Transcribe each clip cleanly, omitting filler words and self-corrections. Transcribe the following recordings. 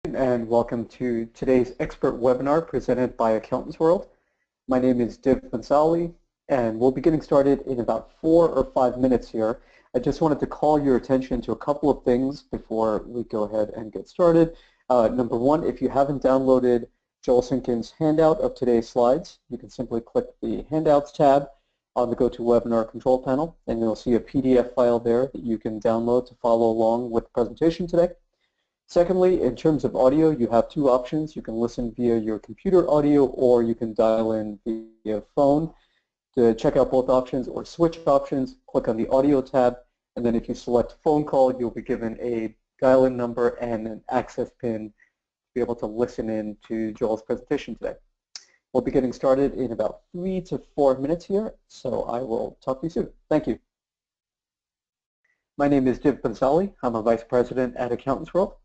And welcome to today's expert webinar presented by Accountants World. My name is Div Bansali, and we'll be getting started in about 4 or 5 minutes here. I just wanted to call your attention to a couple of things before we go ahead and get started. Number one, if you haven't downloaded Joel Sinkin's handout of today's slides, you can simply click the Handouts tab on the GoToWebinar control panel, and you'll see a PDF file there that you can download to follow along with the presentation today. Secondly, in terms of audio, you have two options. You can listen via your computer audio, or you can dial in via phone. To check out both options or switch options, click on the audio tab, and then if you select phone call, you'll be given a dial-in number and an access pin to be able to listen in to Joel's presentation today. We'll be getting started in about 3 to 4 minutes here, so I will talk to you soon. Thank you. My name is Div Bansali. I'm a Vice President at Accountants World.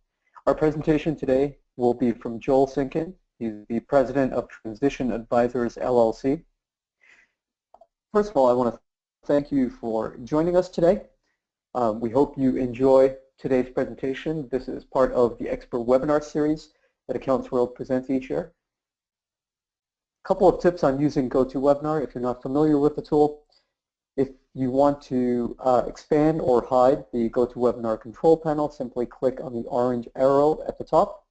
Our presentation today will be from Joel Sinkin. He's the President of Transition Advisors, LLC. First of all, I want to thank you for joining us today. We hope you enjoy today's presentation. This is part of the expert webinar series that Accountants World presents each year. A couple of tips on using GoToWebinar if you're not familiar with the tool. If you want to expand or hide the GoToWebinar control panel, simply click on the orange arrow at the top.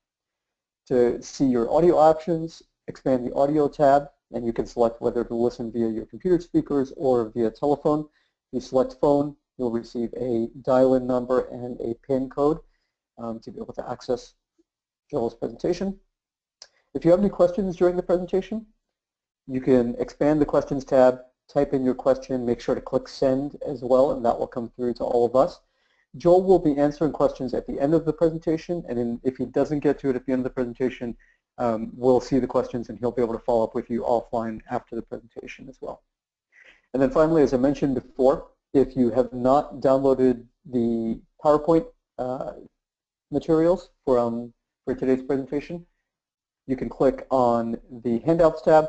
To see your audio options, expand the audio tab, and you can select whether to listen via your computer speakers or via telephone. If you select phone, you'll receive a dial-in number and a PIN code to be able to access Joel's presentation. If you have any questions during the presentation, you can expand the questions tab, type in your question, make sure to click send as well, and that will come through to all of us. Joel will be answering questions at the end of the presentation, and if he doesn't get to it at the end of the presentation, we'll see the questions and he'll be able to follow up with you offline after the presentation as well. And then finally, as I mentioned before, if you have not downloaded the PowerPoint materials for today's presentation, you can click on the Handouts tab,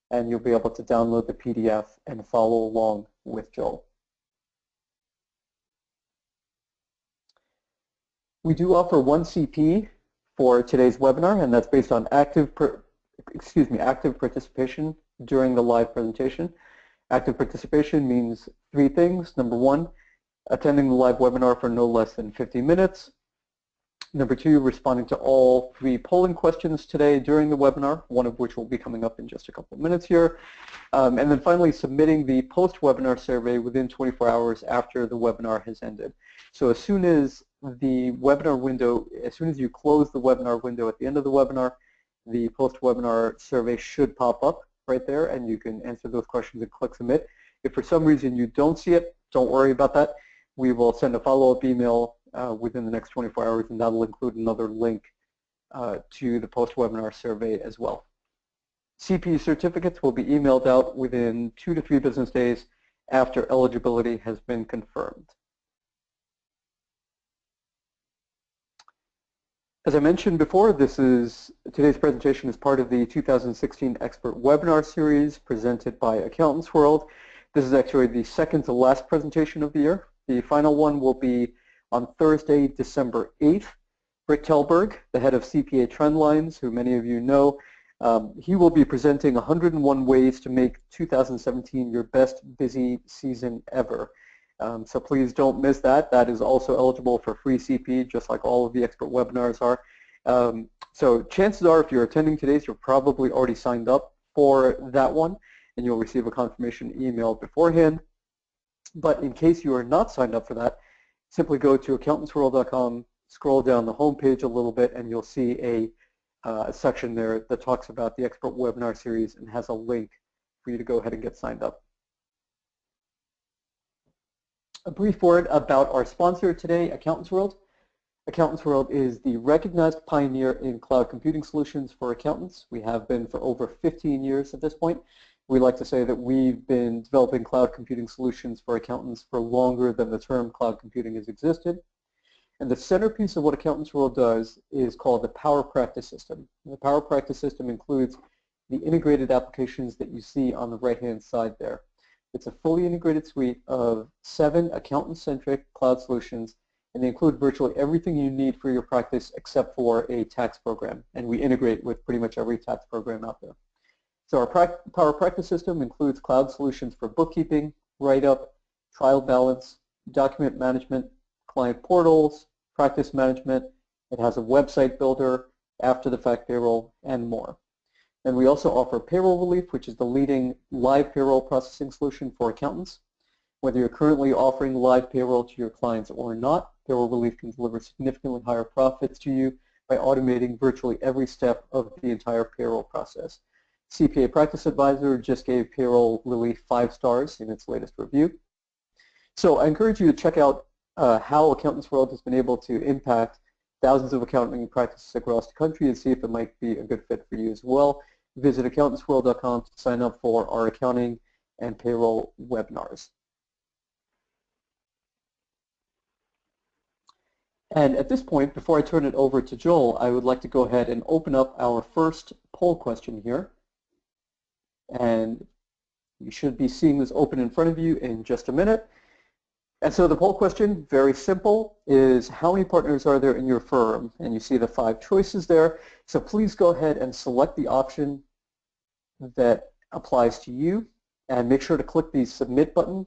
and you'll be able to download the PDF and follow along with Joel. We do offer one CP for today's webinar, and that's based on active participation during the live presentation. Active participation means 3 things. Number 1, attending the live webinar for no less than 50 minutes. Number 2, responding to all 3 polling questions today during the webinar, one of which will be coming up in just a couple of minutes here. And then finally, submitting the post-webinar survey within 24 hours after the webinar has ended. So as soon as the webinar window, as soon as you close the webinar window at the end of the webinar, the post-webinar survey should pop up right there, and you can answer those questions and click submit. If for some reason you don't see it, don't worry about that. We will send a follow-up email within the next 24 hours, and that will include another link to the post-webinar survey as well. CP certificates will be emailed out within 2 to 3 business days after eligibility has been confirmed. As I mentioned before, today's presentation is part of the 2016 Expert Webinar Series presented by Accountants World. This is actually the second to last presentation of the year. The final one will be on Thursday, December 8th. Rick Telberg, the head of CPA Trendlines, who many of you know, he will be presenting 101 ways to make 2017 your best busy season ever. So please don't miss that. That is also eligible for free CP, just like all of the expert webinars are. So chances are, if you're attending today's, you're probably already signed up for that one, and you'll receive a confirmation email beforehand. But in case you are not signed up for that, simply go to accountantsworld.com, scroll down the home page a little bit, and you'll see a section there that talks about the Expert Webinar Series and has a link for you to go ahead and get signed up. A brief word about our sponsor today, Accountants World. Accountants World is the recognized pioneer in cloud computing solutions for accountants. We have been for over 15 years at this point. We like to say that we've been developing cloud computing solutions for accountants for longer than the term cloud computing has existed. And the centerpiece of what Accountants World does is called the Power Practice System. And the Power Practice System includes the integrated applications that you see on the right-hand side there. It's a fully integrated suite of 7 accountant-centric cloud solutions and they include virtually everything you need for your practice except for a tax program, and we integrate with pretty much every tax program out there. So our Power Practice system includes cloud solutions for bookkeeping, write-up, trial balance, document management, client portals, practice management. It has a website builder, after-the-fact payroll, and more. And we also offer Payroll Relief, which is the leading live payroll processing solution for accountants. Whether you're currently offering live payroll to your clients or not, Payroll Relief can deliver significantly higher profits to you by automating virtually every step of the entire payroll process. CPA Practice Advisor just gave Payroll Relief 5 stars in its latest review. So I encourage you to check out how Accountants World has been able to impact thousands of accounting practices across the country and see if it might be a good fit for you as well. Visit accountantsworld.com to sign up for our accounting and payroll webinars. And at this point, before I turn it over to Joel, I would like to go ahead and open up our first poll question here. And you should be seeing this open in front of you in just a minute. And so the poll question, very simple, is how many partners are there in your firm? And you see the 5 choices there. So please go ahead and select the option that applies to you, and make sure to click the submit button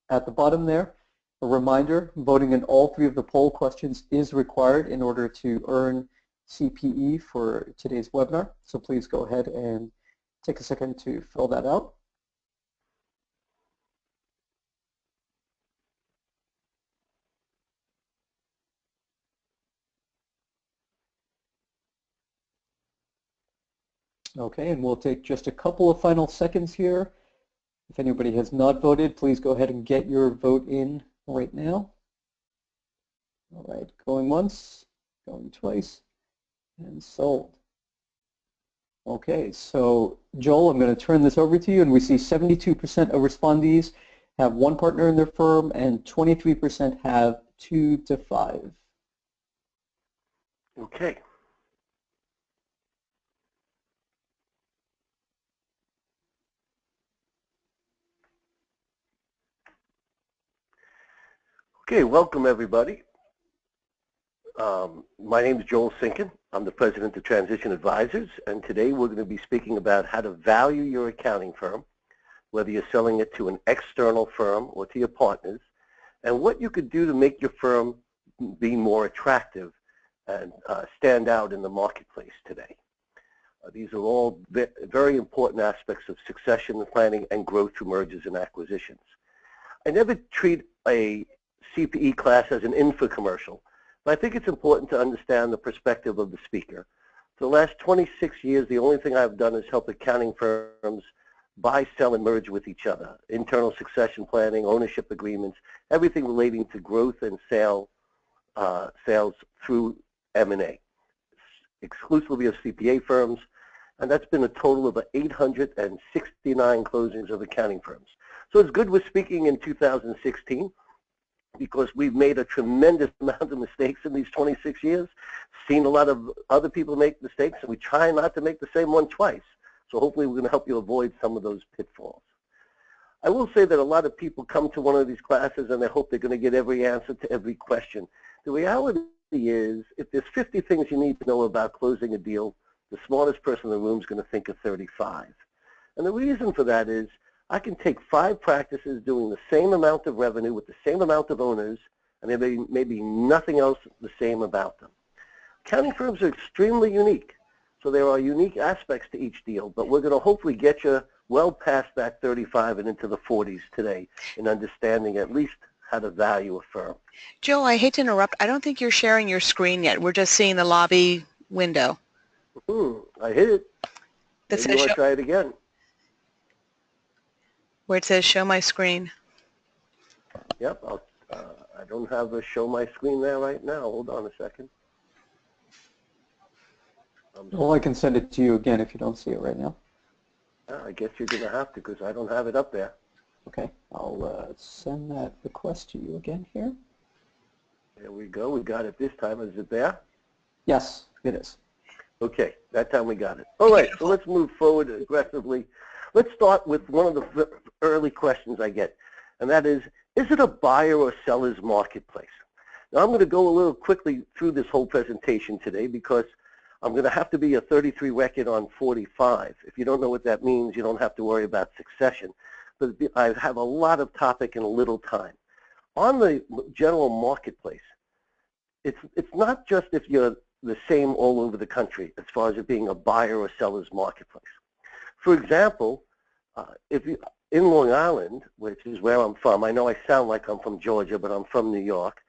at the bottom there. A reminder, voting in all 3 of the poll questions is required in order to earn CPE for today's webinar. So please go ahead and take a second to fill that out. Okay, and we'll take just a couple of final seconds here. If anybody has not voted, please go ahead and get your vote in right now. All right, going once, going twice, and sold. Okay, so Joel, I'm going to turn this over to you, and we see 72% of respondees have 1 partner in their firm, and 23% have 2 to 5. Okay. Okay, welcome everybody. My name is Joel Sinkin. I'm the president of Transition Advisors, and today we're going to be speaking about how to value your accounting firm, whether you're selling it to an external firm or to your partners, and what you could do to make your firm be more attractive and stand out in the marketplace today. These are all very important aspects of succession planning and growth through mergers and acquisitions. I never treat a CPE class as an infomercial, but I think it's important to understand the perspective of the speaker. For the last 26 years, the only thing I've done is help accounting firms buy, sell, and merge with each other. Internal succession planning, ownership agreements, everything relating to growth and sales through M&A, exclusively of CPA firms, and that's been a total of 869 closings of accounting firms. So it's good we're speaking in 2016, because we've made a tremendous amount of mistakes in these 26 years, seen a lot of other people make mistakes, and we try not to make the same one twice. So hopefully we're going to help you avoid some of those pitfalls. I will say that a lot of people come to one of these classes and they hope they're going to get every answer to every question. The reality is, if there's 50 things you need to know about closing a deal, the smartest person in the room is going to think of 35. And the reason for that is, I can take 5 practices doing the same amount of revenue with the same amount of owners, and there may be nothing else the same about them. Accounting firms are extremely unique, so there are unique aspects to each deal, but we're going to hopefully get you well past that 35 and into the 40s today in understanding at least how to value a firm. Joe, I hate to interrupt. I don't think you're sharing your screen yet. We're just seeing the lobby window. I hit it. Maybe you want to try it again. Where it says show my screen. Yep, I don't have a show my screen there right now. Hold on a second. Well, I can send it to you again if you don't see it right now. I guess you're going to have to, because I don't have it up there. Okay, I'll send that request to you again here. There we go. We got it this time. Is it there? Yes, it is. Okay, that time we got it. All right, so let's move forward aggressively. Let's start with one of the early questions I get, and that is it a buyer or seller's marketplace? Now I'm going to go a little quickly through this whole presentation today because I'm going to have to be a 33 record on 45. If you don't know what that means, you don't have to worry about succession. But I have a lot of topic in a little time. On the general marketplace, it's not just if you're the same all over the country as far as it being a buyer or seller's marketplace. For example, if you in Long Island, which is where I'm from, I know I sound like I'm from Georgia, but I'm from New York.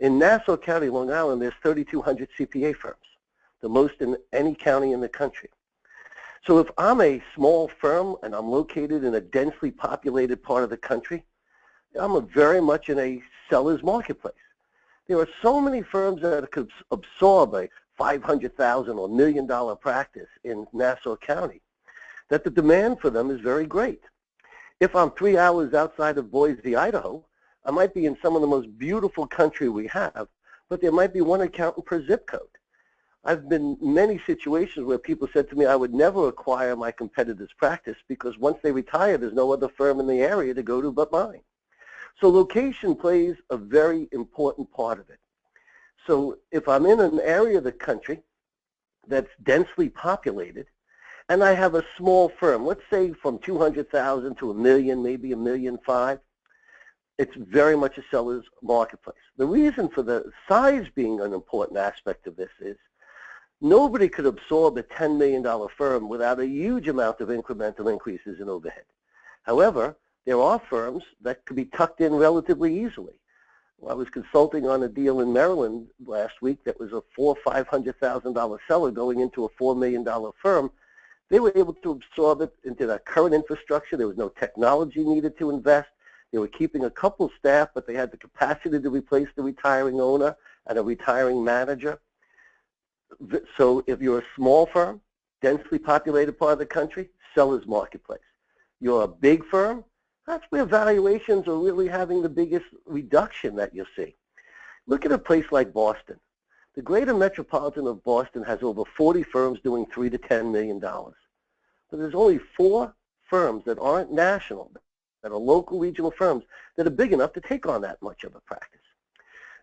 In Nassau County, Long Island, there's 3,200 CPA firms, the most in any county in the country. So if I'm a small firm and I'm located in a densely populated part of the country, I'm very much in a seller's marketplace. There are so many firms that could absorb a $500,000 or $1 million practice in Nassau County that the demand for them is very great. If I'm 3 hours outside of Boise, Idaho, I might be in some of the most beautiful country we have, but there might be one accountant per zip code. I've been in many situations where people said to me, I would never acquire my competitor's practice because once they retire, there's no other firm in the area to go to but mine. So location plays a very important part of it. So if I'm in an area of the country that's densely populated, and I have a small firm, let's say from 200,000 to $1 million, maybe $1.5 million, it's very much a seller's marketplace. The reason for the size being an important aspect of this is nobody could absorb a $10 million firm without a huge amount of incremental increases in overhead. However, there are firms that could be tucked in relatively easily. Well, I was consulting on a deal in Maryland last week that was a $400,000 or $500,000 seller going into a $4 million firm. They were able to absorb it into their current infrastructure. There was no technology needed to invest. They were keeping a couple staff, but they had the capacity to replace the retiring owner and a retiring manager. So if you're a small firm, densely populated part of the country, seller's marketplace. You're a big firm, that's where valuations are really having the biggest reduction that you'll see. Look at a place like Boston. The greater metropolitan of Boston has over 40 firms doing $3 to $10 million. But there's only 4 firms that aren't national, that are local regional firms, that are big enough to take on that much of a practice.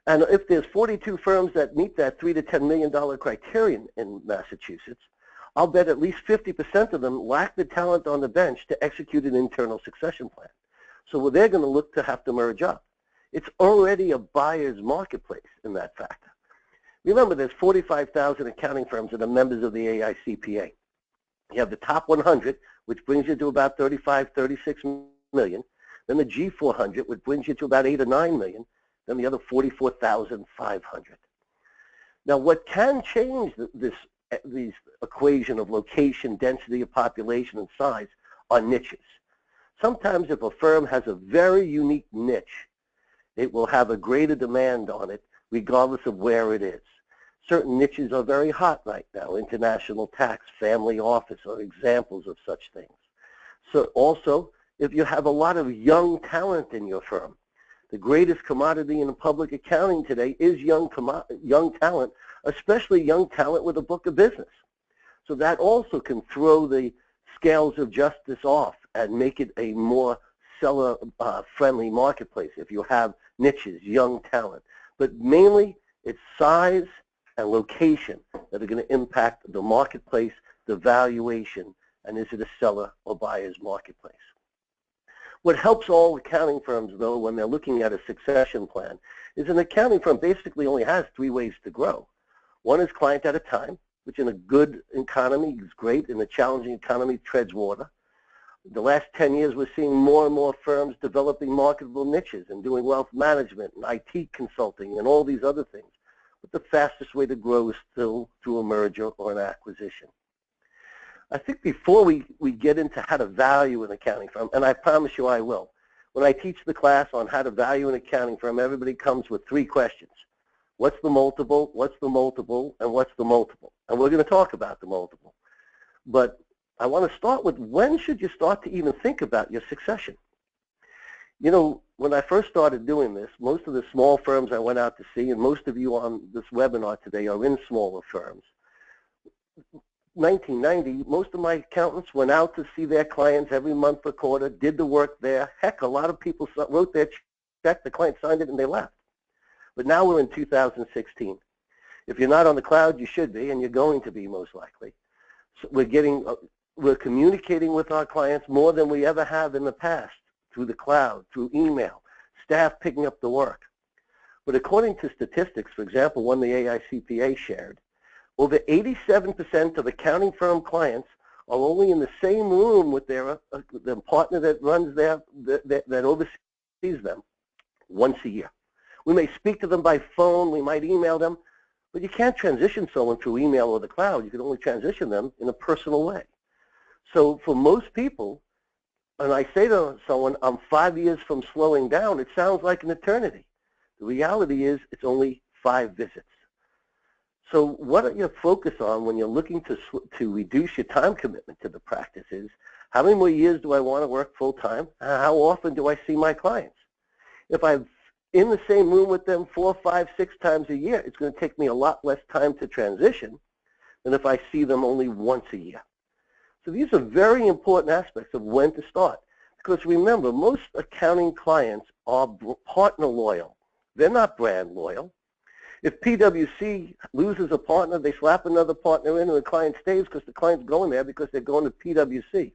And if there's 42 firms that meet that $3 to $10 million criterion in Massachusetts, I'll bet at least 50% of them lack the talent on the bench to execute an internal succession plan. So they're going to look to have to merge up. It's already a buyer's marketplace in that factor. Remember, there's 45,000 accounting firms that are members of the AICPA. You have the top 100, which brings you to about 35, 36 million. Then the G400, which brings you to about 8 or 9 million. Then the other 44,500. Now, what can change this equation of location, density of population, and size are niches. Sometimes if a firm has a very unique niche, it will have a greater demand on it regardless of where it is. Certain niches are very hot right now. International tax, family office are examples of such things. So also, if you have a lot of young talent in your firm, the greatest commodity in public accounting today is young talent, especially young talent with a book of business. So that also can throw the scales of justice off and make it a more seller-friendly marketplace if you have niches, young talent. But mainly, it's size and location that are going to impact the marketplace, the valuation, and is it a seller or buyer's marketplace. What helps all accounting firms, though, when they're looking at a succession plan, is an accounting firm basically only has 3 ways to grow. One is client at a time, which in a good economy is great. In a challenging economy, treads water. The last 10 years, we're seeing more and more firms developing marketable niches and doing wealth management and IT consulting and all these other things. But the fastest way to grow is still through a merger or an acquisition. I think before we get into how to value an accounting firm, and I promise you I will, when I teach the class on how to value an accounting firm, everybody comes with 3 questions. What's the multiple, what's the multiple, and what's the multiple? And we're going to talk about the multiple. But I want to start with, when should you start to even think about your succession? You know, when I first started doing this, most of the small firms I went out to see, and most of you on this webinar today are in smaller firms. 1990, most of my accountants went out to see their clients every month or quarter, did the work there. Heck, a lot of people wrote their check, the client signed it, and they left. But now we're in 2016. If you're not on the cloud, you should be, and you're going to be most likely. So we're communicating with our clients more than we ever have in the past, through the cloud, through email, staff picking up the work. But according to statistics, for example, one the AICPA shared, over 87% of accounting firm clients are only in the same room with their the partner that runs that oversees them once a year. We may speak to them by phone, we might email them, but you can't transition someone through email or the cloud. You can only transition them in a personal way. So for most people, when I say to someone, I'm 5 years from slowing down, it sounds like an eternity. The reality is it's only 5 visits. So what are you focus on when you're looking to reduce your time commitment to the practice is, how many more years do I want to work full time? How often do I see my clients? If I'm in the same room with them 4, 5, 6 times a year, it's going to take me a lot less time to transition than if I see them only once a year. So these are very important aspects of when to start. Because remember, most accounting clients are partner loyal. They're not brand loyal. If PwC loses a partner, they slap another partner in and the client stays because the client's going there because they're going to PwC.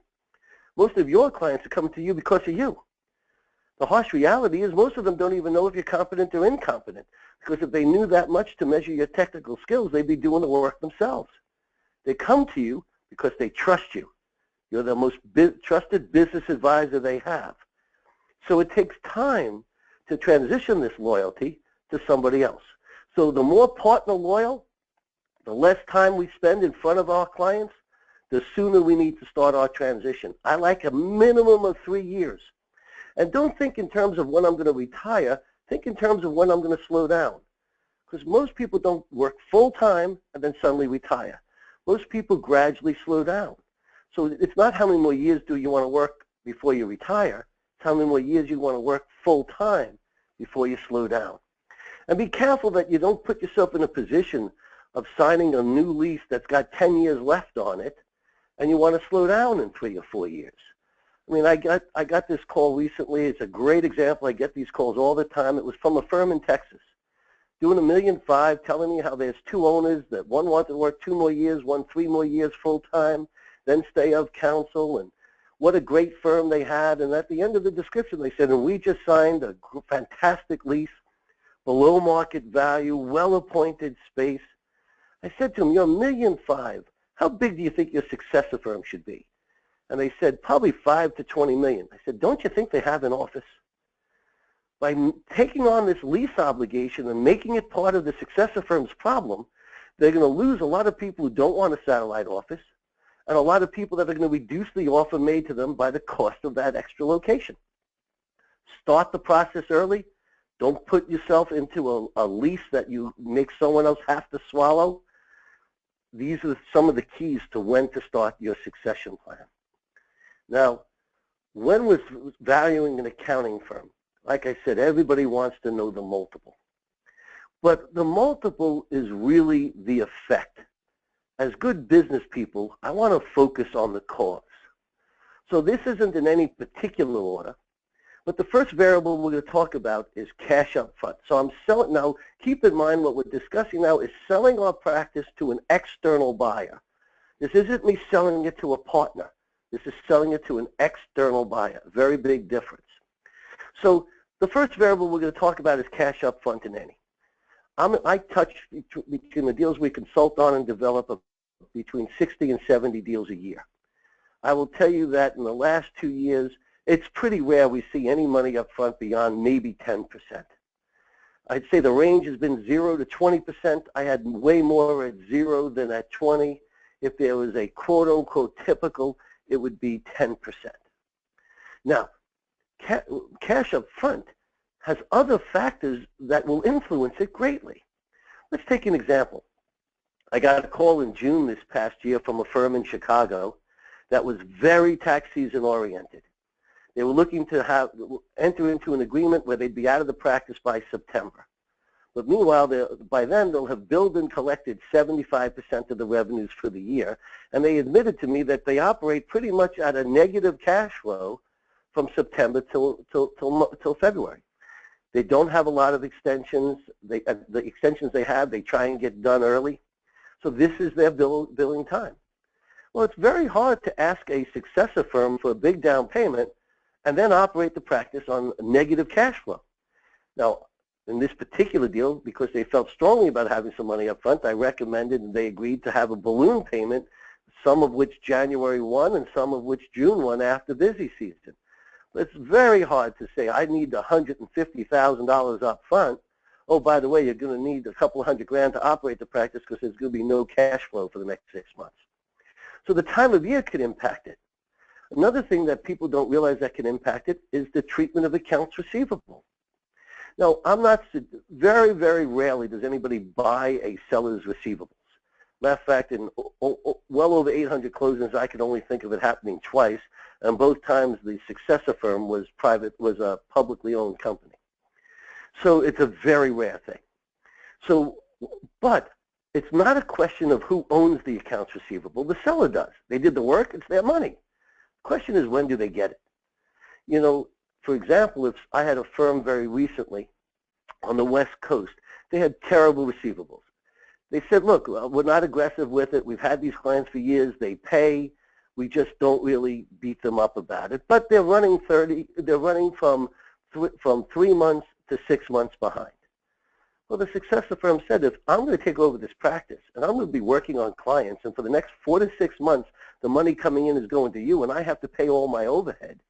Most of your clients are coming to you because of you. The harsh reality is most of them don't even know if you're competent or incompetent, because if they knew that much to measure your technical skills, they'd be doing the work themselves. They come to you because they trust you. You're the most trusted business advisor they have. So it takes time to transition this loyalty to somebody else. So the more partner loyal, the less time we spend in front of our clients, the sooner we need to start our transition. I like a minimum of 3 years. And don't think in terms of when I'm going to retire, think in terms of when I'm going to slow down. Because most people don't work full time and then suddenly retire. Most people gradually slow down. So it's not how many more years do you want to work before you retire, it's how many more years you want to work full time before you slow down. And be careful that you don't put yourself in a position of signing a new lease that's got 10 years left on it, and you want to slow down in 3 or 4 years. I mean, I got this call recently. It's a great example. I get these calls all the time. It was from a firm in Texas, doing $1.5 million, telling me how there's 2 owners, that one wanted to work 2 more years, one 3 more years full time, then stay of counsel, and what a great firm they had. And at the end of the description, they said, and we just signed a fantastic lease, below market value, well-appointed space. I said to him, you're $1.5 million. How big do you think your successor firm should be? And they said, probably 5 to 20 million. I said, don't you think they have an office? By taking on this lease obligation and making it part of the successor firm's problem, they're going to lose a lot of people who don't want a satellite office and a lot of people that are going to reduce the offer made to them by the cost of that extra location. Start the process early. Don't put yourself into a lease that you make someone else have to swallow. These are some of the keys to when to start your succession plan. Now, when we're valuing an accounting firm, like I said, everybody wants to know the multiple. But the multiple is really the effect. As good business people, I want to focus on the cause. So this isn't in any particular order, but the first variable we're going to talk about is cash up front. So I'm selling, now keep in mind what we're discussing now is selling our practice to an external buyer. This isn't me selling it to a partner. This is selling it to an external buyer. Very big difference. So the first variable we're going to talk about is cash up front in any. I touch between the deals we consult on and develop between 60 and 70 deals a year. I will tell you that in the last 2 years, it's pretty rare we see any money up front beyond maybe 10%. I'd say the range has been 0 to 20%. I had way more at 0 than at 20. If there was a quote-unquote typical, it would be 10%. Now, cash up front has other factors that will influence it greatly. Let's take an example. I got a call in June this past year from a firm in Chicago that was very tax season oriented. They were looking to enter into an agreement where they'd be out of the practice by September. But meanwhile, by then, they'll have billed and collected 75% of the revenues for the year. And they admitted to me that they operate pretty much at a negative cash flow from September till February. They don't have a lot of extensions. The extensions they have, they try and get done early. So this is their billing time. Well, it's very hard to ask a successor firm for a big down payment and then operate the practice on negative cash flow. Now, in this particular deal, because they felt strongly about having some money up front, I recommended and they agreed to have a balloon payment, some of which January 1 and some of which June 1 after busy season. But it's very hard to say, I need $150,000 up front. Oh, by the way, you're going to need a couple of $100,000 to operate the practice because there's going to be no cash flow for the next 6 months. So the time of year could impact it. Another thing that people don't realize that can impact it is the treatment of accounts receivable. Now, very, very rarely does anybody buy a seller's receivables. Matter of fact, in well over 800 closings, I can only think of it happening twice, and both times the successor firm was a publicly owned company. So it's a very rare thing. So, but it's not a question of who owns the accounts receivable. The seller does. They did the work. It's their money. The question is, when do they get it? You know, for example, if I had a firm very recently on the West Coast, they had terrible receivables. They said, look, we're not aggressive with it. We've had these clients for years. They pay. We just don't really beat them up about it. But they're running from 3 months to 6 months behind. Well, the successor firm said, if I'm going to take over this practice and I'm going to be working on clients, and for the next 4 to 6 months, the money coming in is going to you and I have to pay all my overhead,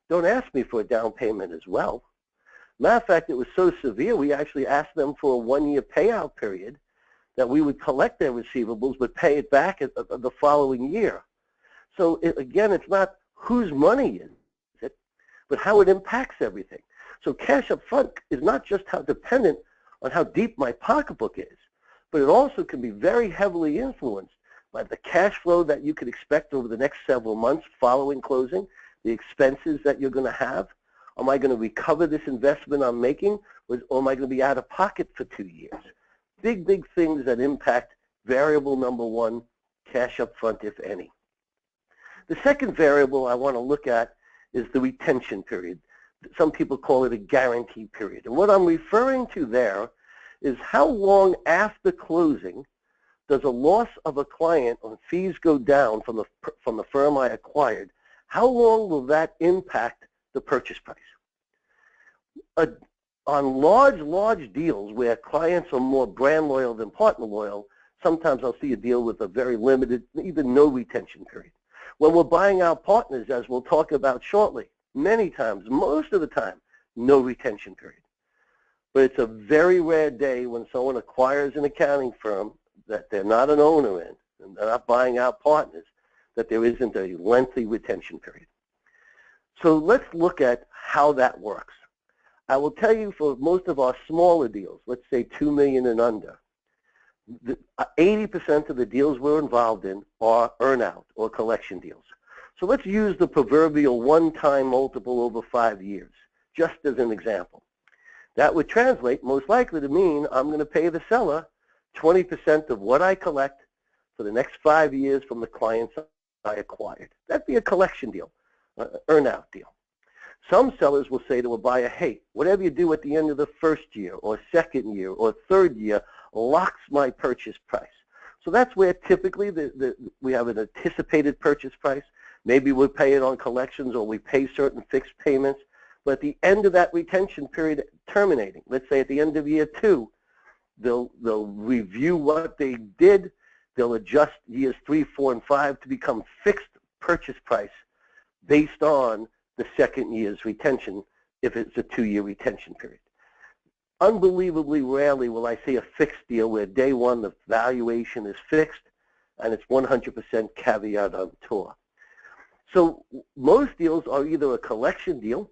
don't ask me for a down payment as well. Matter of fact, it was so severe, we actually asked them for a 1-year payout period that we would collect their receivables but pay it back the following year. So again, it's not whose money is it, but how it impacts everything. So cash up front is not just how dependent on how deep my pocketbook is, but it also can be very heavily influenced by the cash flow that you could expect over the next several months following closing, the expenses that you're going to have. Am I going to recover this investment I'm making, or am I going to be out of pocket for 2 years? Big, big things that impact variable number one, cash up front, if any. The second variable I want to look at is the retention period. Some people call it a guarantee period. And what I'm referring to there is how long after closing does a loss of a client or fees go down from the firm I acquired, how long will that impact the purchase price? On large deals where clients are more brand loyal than partner loyal, sometimes I'll see a deal with a very limited, even no retention period. When we're buying out partners, as we'll talk about shortly, many times, most of the time, no retention period. But it's a very rare day when someone acquires an accounting firm that they're not an owner in, and they're not buying out partners, that there isn't a lengthy retention period. So let's look at how that works. I will tell you, for most of our smaller deals, let's say $2 million and under, 80% of the deals we're involved in are earn-out or collection deals. So let's use the proverbial one-time multiple over 5 years, just as an example. That would translate most likely to mean I'm going to pay the seller 20% of what I collect for the next 5 years from the clients I acquired. That'd be a collection deal, earn-out deal. Some sellers will say to a buyer, hey, whatever you do at the end of the first year or second year or third year locks my purchase price. So that's where typically we have an anticipated purchase price. Maybe we'll pay it on collections or we pay certain fixed payments. But at the end of that retention period terminating, let's say at the end of year 2, they'll review what they did. They'll adjust years 3, 4, and 5 to become fixed purchase price based on the second year's retention if it's a 2-year retention period. Unbelievably rarely will I see a fixed deal where day one the valuation is fixed and it's 100% caveat emptor. So most deals are either a collection deal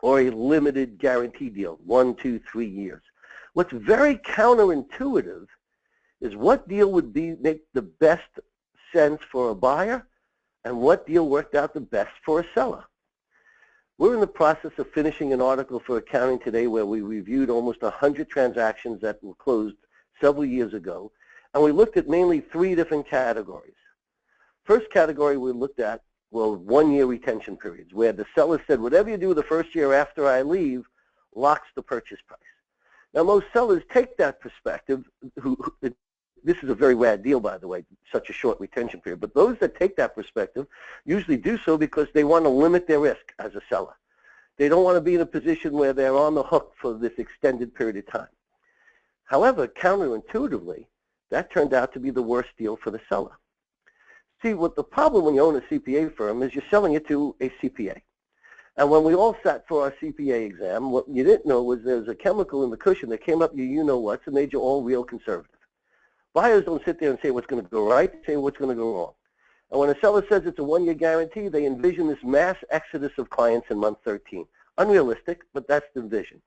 or a limited guarantee deal, 1, 2, 3 years. What's very counterintuitive is what deal would make the best sense for a buyer and what deal worked out the best for a seller. We're in the process of finishing an article for Accounting Today where we reviewed almost 100 transactions that were closed several years ago, and we looked at mainly 3 different categories. First category we looked at were 1-year retention periods, where the seller said, whatever you do the first year after I leave, locks the purchase price. Now, most sellers take that perspective. This is a very rad deal, by the way, such a short retention period. But those that take that perspective usually do so because they want to limit their risk as a seller. They don't want to be in a position where they're on the hook for this extended period of time. However, counterintuitively, that turned out to be the worst deal for the seller. See, what the problem when you own a CPA firm is you're selling it to a CPA. And when we all sat for our CPA exam, what you didn't know was there was a chemical in the cushion that came up you-know-whats and made you all real conservative. Buyers don't sit there and say what's going to go right, say what's going to go wrong. And when a seller says it's a one-year guarantee, they envision this mass exodus of clients in month 13. Unrealistic, but that's the vision.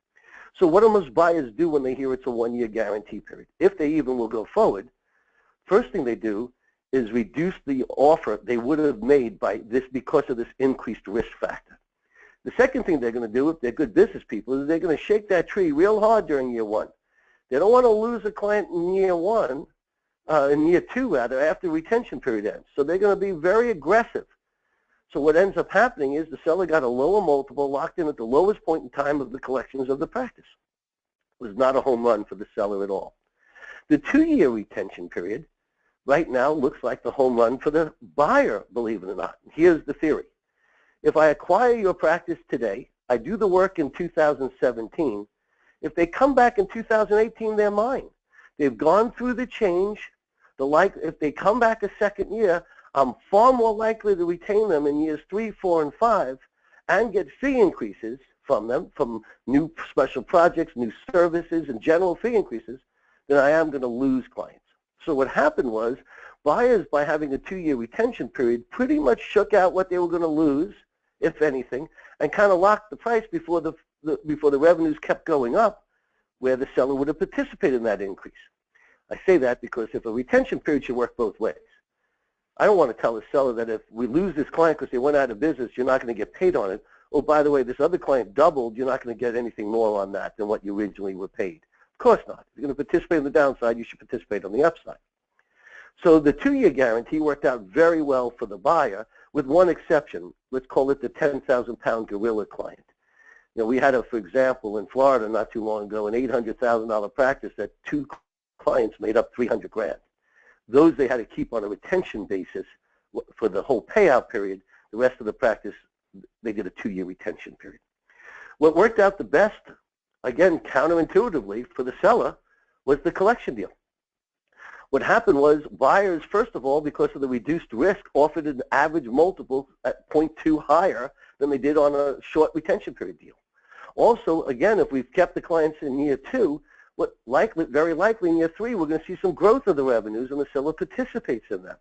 So what do most buyers do when they hear it's a one-year guarantee period? If they even will go forward, first thing they do is reduce the offer they would have made by this because of this increased risk factor. The second thing they're going to do, if they're good business people, is they're going to shake that tree real hard during year one. They don't want to lose a client in year one, in year two rather, after the retention period ends. So they're going to be very aggressive. So what ends up happening is the seller got a lower multiple locked in at the lowest point in time of the collections of the practice. It was not a home run for the seller at all. The 2-year retention period right now looks like the home run for the buyer, believe it or not. Here's the theory. If I acquire your practice today, I do the work in 2017, if they come back in 2018, they're mine. They've gone through the change. If they come back a second year, I'm far more likely to retain them in years 3, 4, and 5 and get fee increases from them, from new special projects, new services, and general fee increases, than I am going to lose clients. So what happened was buyers, by having a 2-year retention period, pretty much shook out what they were going to lose, if anything, and kind of locked the price before the revenues kept going up, where the seller would have participated in that increase. I say that because if a retention period should work both ways. I don't want to tell the seller that if we lose this client because they went out of business, you're not going to get paid on it. Oh, by the way, this other client doubled, you're not going to get anything more on that than what you originally were paid. Of course not. If you're going to participate on the downside, you should participate on the upside. So the 2-year guarantee worked out very well for the buyer, with one exception. Let's call it the 10,000-pound gorilla client. You know, we had, for example, in Florida not too long ago, an $800,000 practice that 2 clients made up $300,000. Those they had to keep on a retention basis for the whole payout period. The rest of the practice, they did a 2-year retention period. What worked out the best, again, counterintuitively for the seller, was the collection deal. What happened was buyers, first of all, because of the reduced risk, offered an average multiple at 0.2 higher than they did on a short retention period deal. Also, again, if we've kept the clients in year 2, very likely in year 3, we're going to see some growth of the revenues, and the seller participates in them.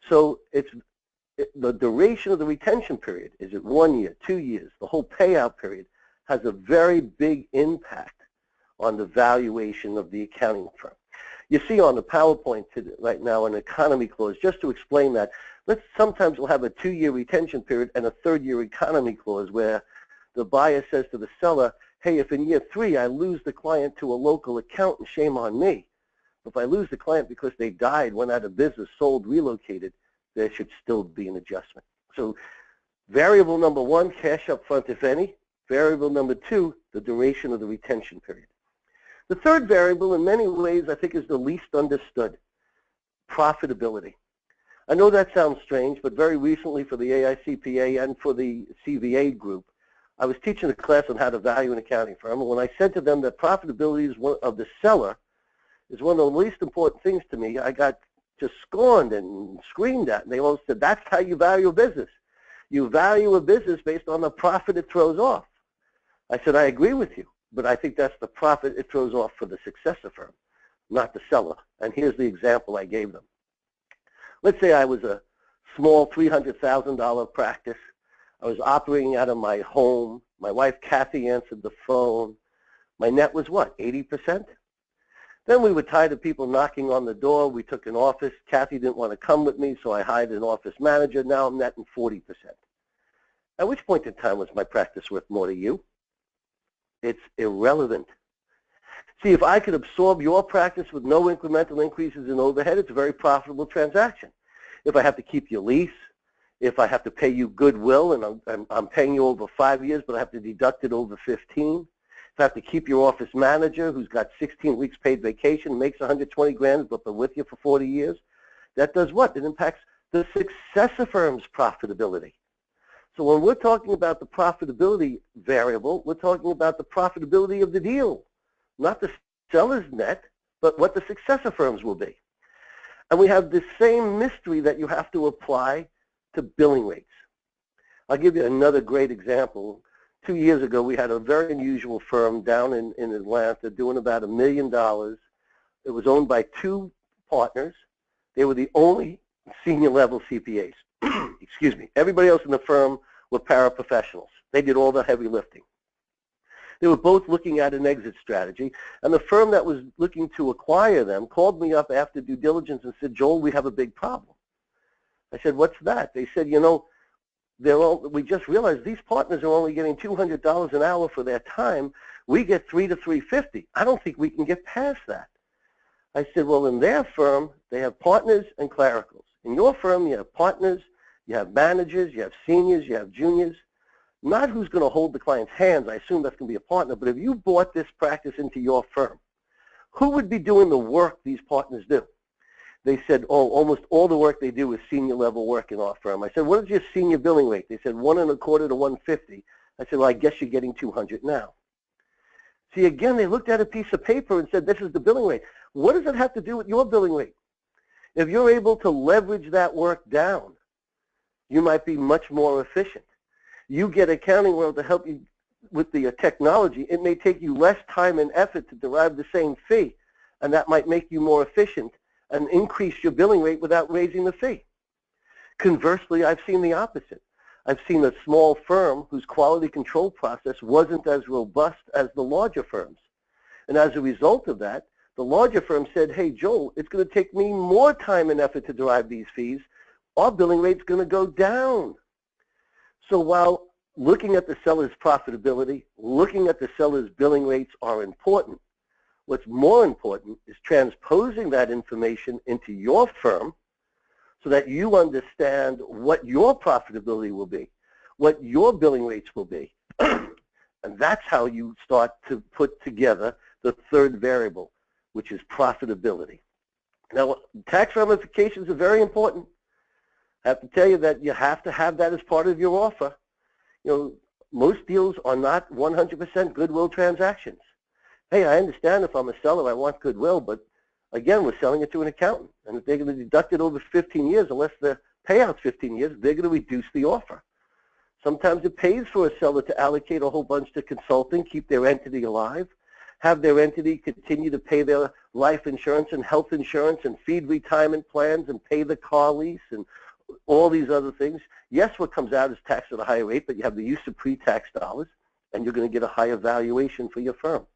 So the duration of the retention period, is it 1 year, 2 years, the whole payout period, has a very big impact on the valuation of the accounting firm. You see on the PowerPoint right now an economy clause. Just to explain that, sometimes we'll have a 2-year retention period and a 3rd-year economy clause where the buyer says to the seller, hey, if in year 3 I lose the client to a local accountant, shame on me. If I lose the client because they died, went out of business, sold, relocated, there should still be an adjustment. So variable number 1, cash up front, if any. Variable number 2, the duration of the retention period. The third variable, in many ways, I think is the least understood, profitability. I know that sounds strange, but very recently for the AICPA and for the CVA group, I was teaching a class on how to value an accounting firm, and when I said to them that profitability of the seller is one of the least important things to me, I got just scorned and screamed at, and they all said, that's how you value a business. You value a business based on the profit it throws off. I said, I agree with you, but I think that's the profit it throws off for the successor firm, not the seller. And here's the example I gave them. Let's say I was a small $300,000 practice. I was operating out of my home. My wife, Kathy, answered the phone. My net was what, 80%? Then we were tired of people knocking on the door. We took an office. Kathy didn't want to come with me, so I hired an office manager. Now I'm netting 40%. At which point in time was my practice worth more to you? It's irrelevant. See, if I could absorb your practice with no incremental increases in overhead, it's a very profitable transaction. If I have to keep your lease, if I have to pay you goodwill, and I'm paying you over 5 years, but I have to deduct it over 15, have to keep your office manager who's got 16 weeks paid vacation, makes 120 grand, but been with you for 40 years. That does what? It impacts the successor firm's profitability. So when we're talking about the profitability variable, we're talking about the profitability of the deal, not the seller's net, but what the successor firms will be. And we have the same mystery that you have to apply to billing rates. I'll give you another great example. 2 years ago, we had a very unusual firm down in Atlanta doing about $1 million. It was owned by 2 partners. They were the only senior level CPAs. Excuse me. Everybody else in the firm were paraprofessionals. They did all the heavy lifting. They were both looking at an exit strategy, and the firm that was looking to acquire them called me up after due diligence and said, Joel, we have a big problem. I said, what's that? They said, you know, we just realized these partners are only getting $200 an hour for their time. We get $300 to $350. I don't think we can get past that. I said, well, in their firm, they have partners and clericals. In your firm, you have partners, you have managers, you have seniors, you have juniors. Not who's going to hold the client's hands. I assume that's going to be a partner. But if you brought this practice into your firm, who would be doing the work these partners do? They said, oh, almost all the work they do is senior level work in our firm. I said, what is your senior billing rate? They said, 1.25 to 150. I said, well, I guess you're getting 200 now. See, again, they looked at a piece of paper and said, this is the billing rate. What does it have to do with your billing rate? If you're able to leverage that work down, you might be much more efficient. You get Accounting World to help you with the technology. It may take you less time and effort to derive the same fee, and that might make you more efficient and increase your billing rate without raising the fee. Conversely, I've seen the opposite. I've seen a small firm whose quality control process wasn't as robust as the larger firms. And as a result of that, the larger firm said, hey, Joel, it's going to take me more time and effort to derive these fees. Our billing rate's going to go down. So while looking at the seller's profitability, looking at the seller's billing rates are important, what's more important is transposing that information into your firm so that you understand what your profitability will be, what your billing rates will be. And that's how you start to put together the third variable, which is profitability. Now, tax ramifications are very important. I have to tell you that you have to have that as part of your offer. You know, most deals are not 100% goodwill transactions. Hey, I understand if I'm a seller, I want goodwill, but again, we're selling it to an accountant. And if they're going to deduct it over 15 years, unless the payout's 15 years, they're going to reduce the offer. Sometimes it pays for a seller to allocate a whole bunch to consulting, keep their entity alive, have their entity continue to pay their life insurance and health insurance and feed retirement plans and pay the car lease and all these other things. Yes, what comes out is taxed at a higher rate, but you have the use of pre-tax dollars, and you're going to get a higher valuation for your firm.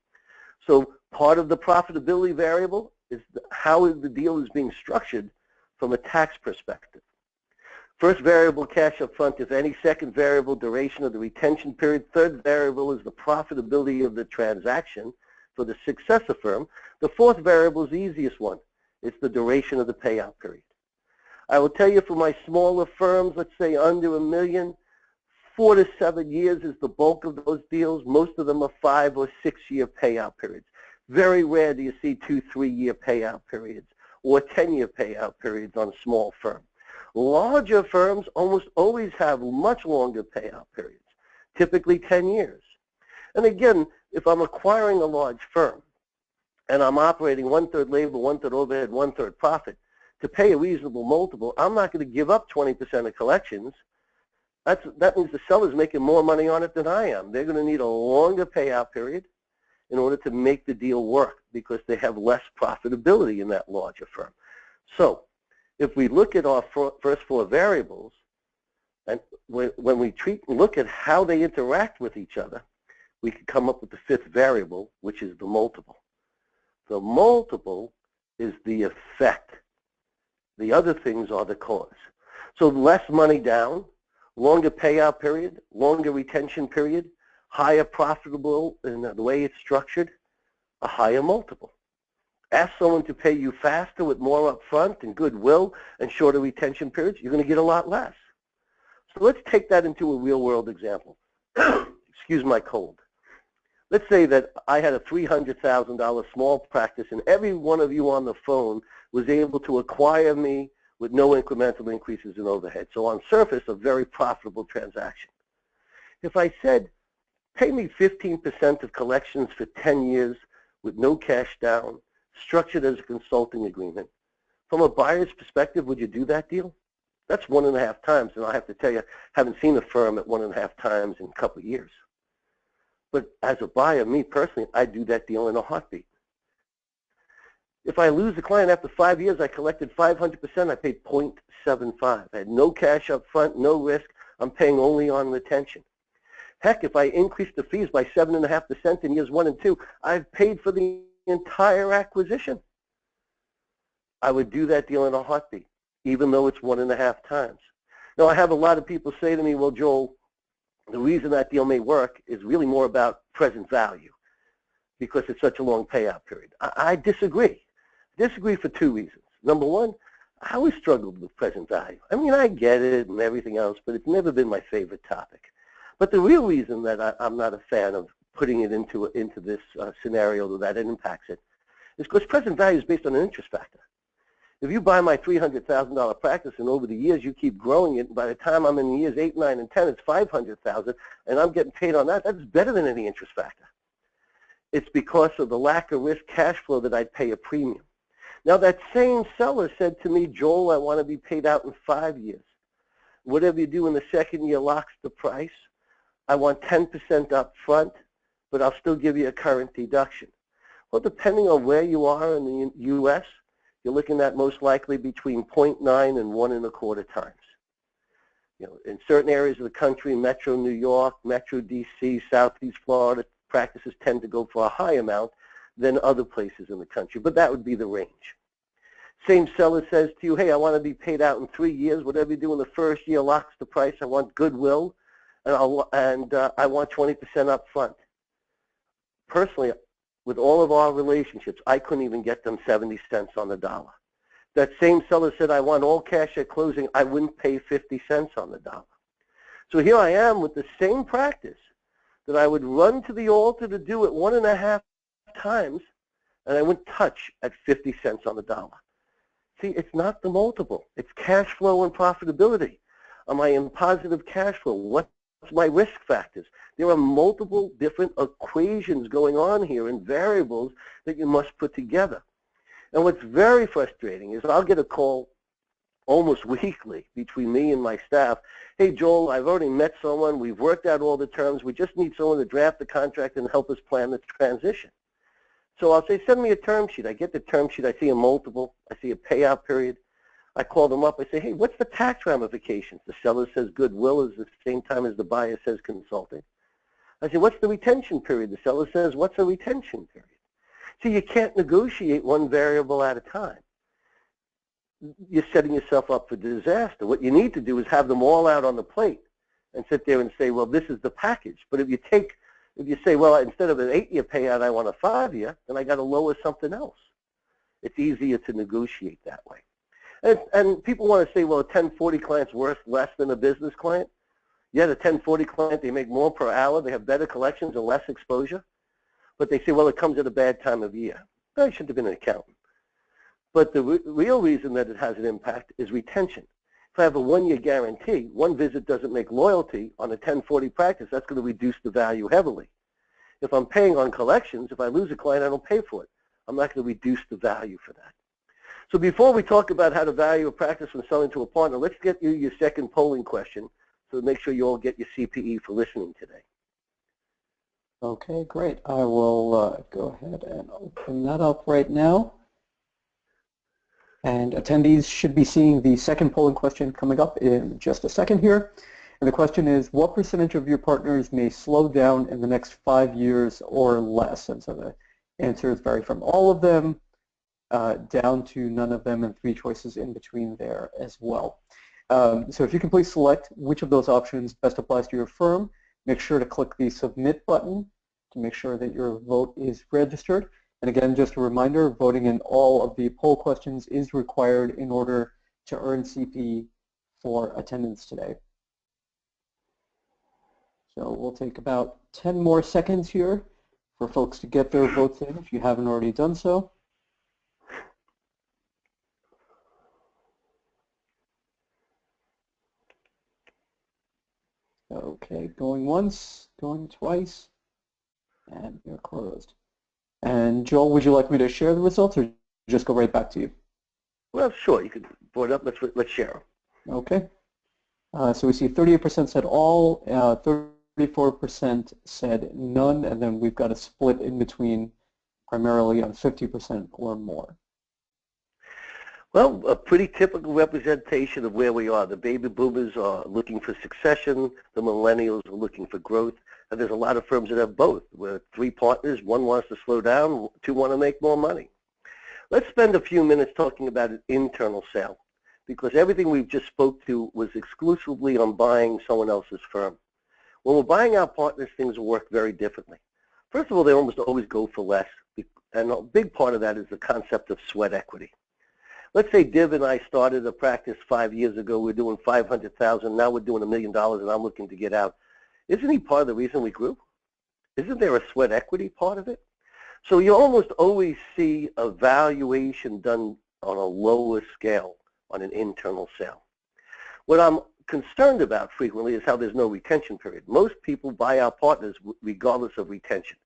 So part of the profitability variable is how the deal is being structured from a tax perspective. First variable, cash up front, if any. Second variable, duration of the retention period. Third variable is the profitability of the transaction for the successor firm. The fourth variable is the easiest one. It's the duration of the payout period. I will tell you for my smaller firms, let's say under $1 million, 4 to 7 years is the bulk of those deals. Most of them are 5 or 6 year payout periods. Very rare do you see 2, 3 year payout periods or 10-year payout periods on a small firm. Larger firms almost always have much longer payout periods, typically 10 years. And again, if I'm acquiring a large firm and I'm operating 1/3 labor, 1/3 overhead, 1/3 profit, to pay a reasonable multiple, I'm not going to give up 20% of collections. That means the seller's making more money on it than I am. They're going to need a longer payout period in order to make the deal work because they have less profitability in that larger firm. So if we look at our first 4 variables, and when we look at how they interact with each other, we can come up with the 5th variable, which is the multiple. The multiple is the effect. The other things are the cause. So less money down, longer payout period, longer retention period, higher profitable in the way it's structured, a higher multiple. Ask someone to pay you faster with more upfront and goodwill and shorter retention periods, you're going to get a lot less. So let's take that into a real-world example. Excuse my cold. Let's say that I had a $300,000 small practice and every one of you on the phone was able to acquire me with no incremental increases in overhead. So on surface, a very profitable transaction. If I said, pay me 15% of collections for 10 years with no cash down, structured as a consulting agreement, from a buyer's perspective, would you do that deal? That's 1.5 times, and I have to tell you, I haven't seen a firm at 1.5 times in a couple of years. But as a buyer, me personally, I'd do that deal in a heartbeat. If I lose a client after 5 years, I collected 500%, I paid 0.75. I had no cash up front, no risk. I'm paying only on retention. Heck, if I increase the fees by 7.5% in years 1 and 2, I've paid for the entire acquisition. I would do that deal in a heartbeat, even though it's 1.5 times. Now, I have a lot of people say to me, well, Joel, the reason that deal may work is really more about present value because it's such a long payout period. I disagree. I disagree for 2 reasons. Number one, I always struggled with present value. I mean, I get it and everything else, but it's never been my favorite topic. But the real reason that I'm not a fan of putting it into this scenario that it impacts it is because present value is based on an interest factor. If you buy my $300,000 practice and over the years you keep growing it, and by the time I'm in years 8, 9, and 10, it's $500,000, and I'm getting paid on that, that's better than any interest factor. It's because of the lack of risk cash flow that I'd pay a premium. Now that same seller said to me, Joel, I want to be paid out in 5 years. Whatever you do in the second year locks the price. I want 10% up front, but I'll still give you a current deduction. Well, depending on where you are in the U.S., you're looking at most likely between 0.9 and 1.25 times. You know, in certain areas of the country, Metro New York, Metro D.C., Southeast Florida, practices tend to go for a high amount than other places in the country, but that would be the range. Same seller says to you, hey, I want to be paid out in 3 years. Whatever you do in the first year locks the price. I want goodwill, and I want 20% up front. Personally, with all of our relationships, I couldn't even get them 70 cents on the dollar. That same seller said, I want all cash at closing. I wouldn't pay 50 cents on the dollar. So here I am with the same practice that I would run to the altar to do it 1.5 times, and I wouldn't touch at 50 cents on the dollar. See, it's not the multiple. It's cash flow and profitability. Am I in positive cash flow? What's my risk factors? There are multiple different equations going on here and variables that you must put together. And what's very frustrating is I'll get a call almost weekly between me and my staff. Hey, Joel, I've already met someone. We've worked out all the terms. We just need someone to draft the contract and help us plan the transition. So I'll say, send me a term sheet. I get the term sheet. I see a multiple. I see a payout period. I call them up. I say, hey, what's the tax ramifications? The seller says goodwill is the same time as the buyer says consulting. I say, what's the retention period? The seller says, what's a retention period? See, you can't negotiate one variable at a time. You're setting yourself up for disaster. What you need to do is have them all out on the plate and sit there and say, well, this is the package. But if you say, well, instead of an 8-year payout, I want a 5-year, then I got to lower something else. It's easier to negotiate that way. And people want to say, well, a 1040 client's worth less than a business client. Yeah, the 1040 client, they make more per hour, they have better collections and less exposure. But they say, well, it comes at a bad time of year. I shouldn't have been an accountant. But the real reason that it has an impact is retention. If I have a 1-year guarantee, one visit doesn't make loyalty on a 1040 practice, that's going to reduce the value heavily. If I'm paying on collections, if I lose a client, I don't pay for it. I'm not going to reduce the value for that. So before we talk about how to value a practice when selling to a partner, let's get you your second polling question so make sure you all get your CPE for listening today. Okay, great. I will go ahead and open that up right now. And attendees should be seeing the second polling question coming up in just a second here. And the question is, what percentage of your partners may slow down in the next 5 years or less? And so the answers vary from all of them down to none of them, and 3 choices in between there as well. So if you can please select which of those options best applies to your firm, make sure to click the submit button to make sure that your vote is registered. And again, just a reminder, voting in all of the poll questions is required in order to earn CP for attendance today. So we'll take about 10 more seconds here for folks to get their votes in if you haven't already done so. Okay, going once, going twice, and you're closed. And Joel, would you like me to share the results or just go right back to you? Well, sure, you could board up. Let's share them. Okay. So we see 38% said all, 34% said none, and then we've got a split in between primarily on 50% or more. Well, a pretty typical representation of where we are. The baby boomers are looking for succession, the millennials are looking for growth, and there's a lot of firms that have both, where three partners, one wants to slow down, two want to make more money. Let's spend a few minutes talking about an internal sale, because everything we've just spoke to was exclusively on buying someone else's firm. When we're buying our partners, things will work very differently. First of all, they almost always go for less, and a big part of that is the concept of sweat equity. Let's say Div and I started a practice 5 years ago. We're doing $500,000. Now we're doing $1 million, and I'm looking to get out. Isn't he part of the reason we grew? Isn't there a sweat equity part of it? So you almost always see a valuation done on a lower scale on an internal sale. What I'm concerned about frequently is how there's no retention period. Most people buy our partners regardless of retention.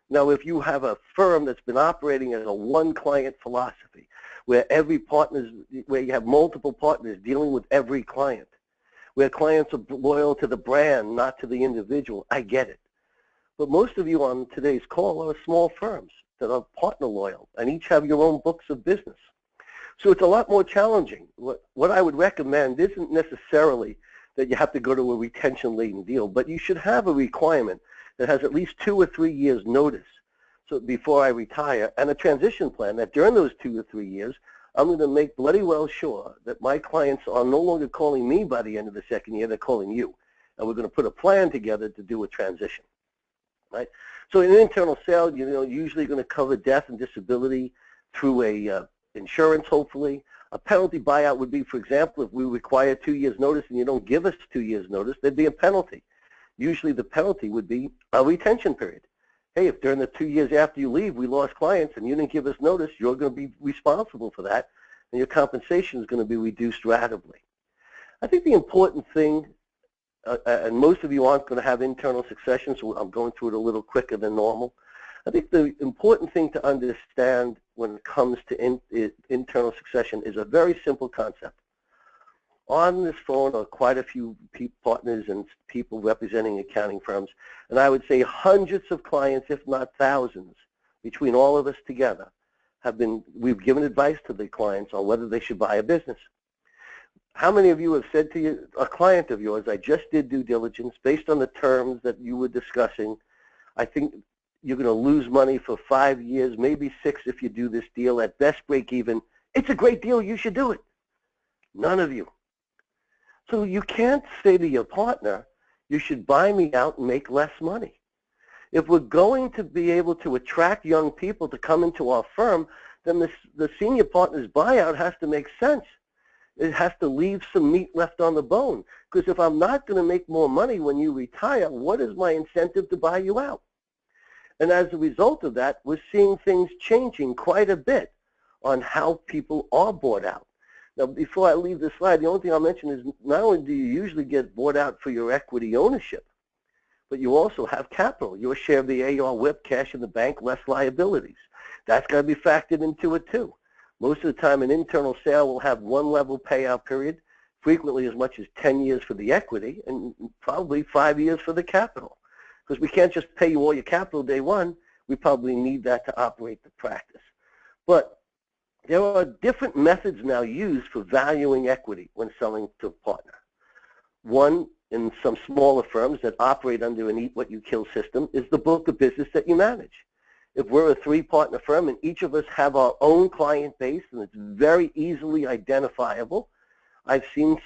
Now, if you have a firm that's been operating as a one-client philosophy, where where you have multiple partners dealing with every client, where clients are loyal to the brand, not to the individual, I get it. But most of you on today's call are small firms that are partner loyal and each have your own books of business. So it's a lot more challenging. What I would recommend isn't necessarily that you have to go to a retention-laden deal, but you should have a requirement that has at least 2 or 3 years notice so before I retire, and a transition plan that during those 2 or 3 years, I'm going to make bloody well sure that my clients are no longer calling me by the end of the second year, they're calling you. And we're going to put a plan together to do a transition, right? So in an internal sale, usually going to cover death and disability through a insurance, hopefully. A penalty buyout would be, for example, if we require 2 years notice and you don't give us 2 years notice, there'd be a penalty. Usually the penalty would be a retention period. Hey, if during the 2 years after you leave we lost clients and you didn't give us notice, you're going to be responsible for that, and your compensation is going to be reduced ratably. I think the important thing, and most of you aren't going to have internal succession, so I'm going through it a little quicker than normal. I think the important thing to understand when it comes to internal succession is a very simple concept. On this phone are quite a few partners and people representing accounting firms, and I would say hundreds of clients, if not thousands, between all of us together, we've given advice to the clients on whether they should buy a business. How many of you have said to a client of yours, I just did due diligence, based on the terms that you were discussing, I think you're going to lose money for 5 years, maybe 6 if you do this deal, at best break even. It's a great deal, you should do it. None of you. So you can't say to your partner, you should buy me out and make less money. If we're going to be able to attract young people to come into our firm, then the senior partner's buyout has to make sense. It has to leave some meat left on the bone. Because if I'm not going to make more money when you retire, what is my incentive to buy you out? And as a result of that, we're seeing things changing quite a bit on how people are bought out. Now, before I leave this slide, the only thing I'll mention is not only do you usually get bought out for your equity ownership, but you also have capital. Your share of the AR WIP, cash in the bank, less liabilities. That's got to be factored into it too. Most of the time, an internal sale will have one level payout period, frequently as much as 10 years for the equity, and probably 5 years for the capital. Because we can't just pay you all your capital day one. We probably need that to operate the practice. But there are different methods now used for valuing equity when selling to a partner. One, in some smaller firms that operate under an eat what you kill system, is the book of business that you manage. If we're a 3-partner firm and each of us have our own client base and it's very easily identifiable, I've seen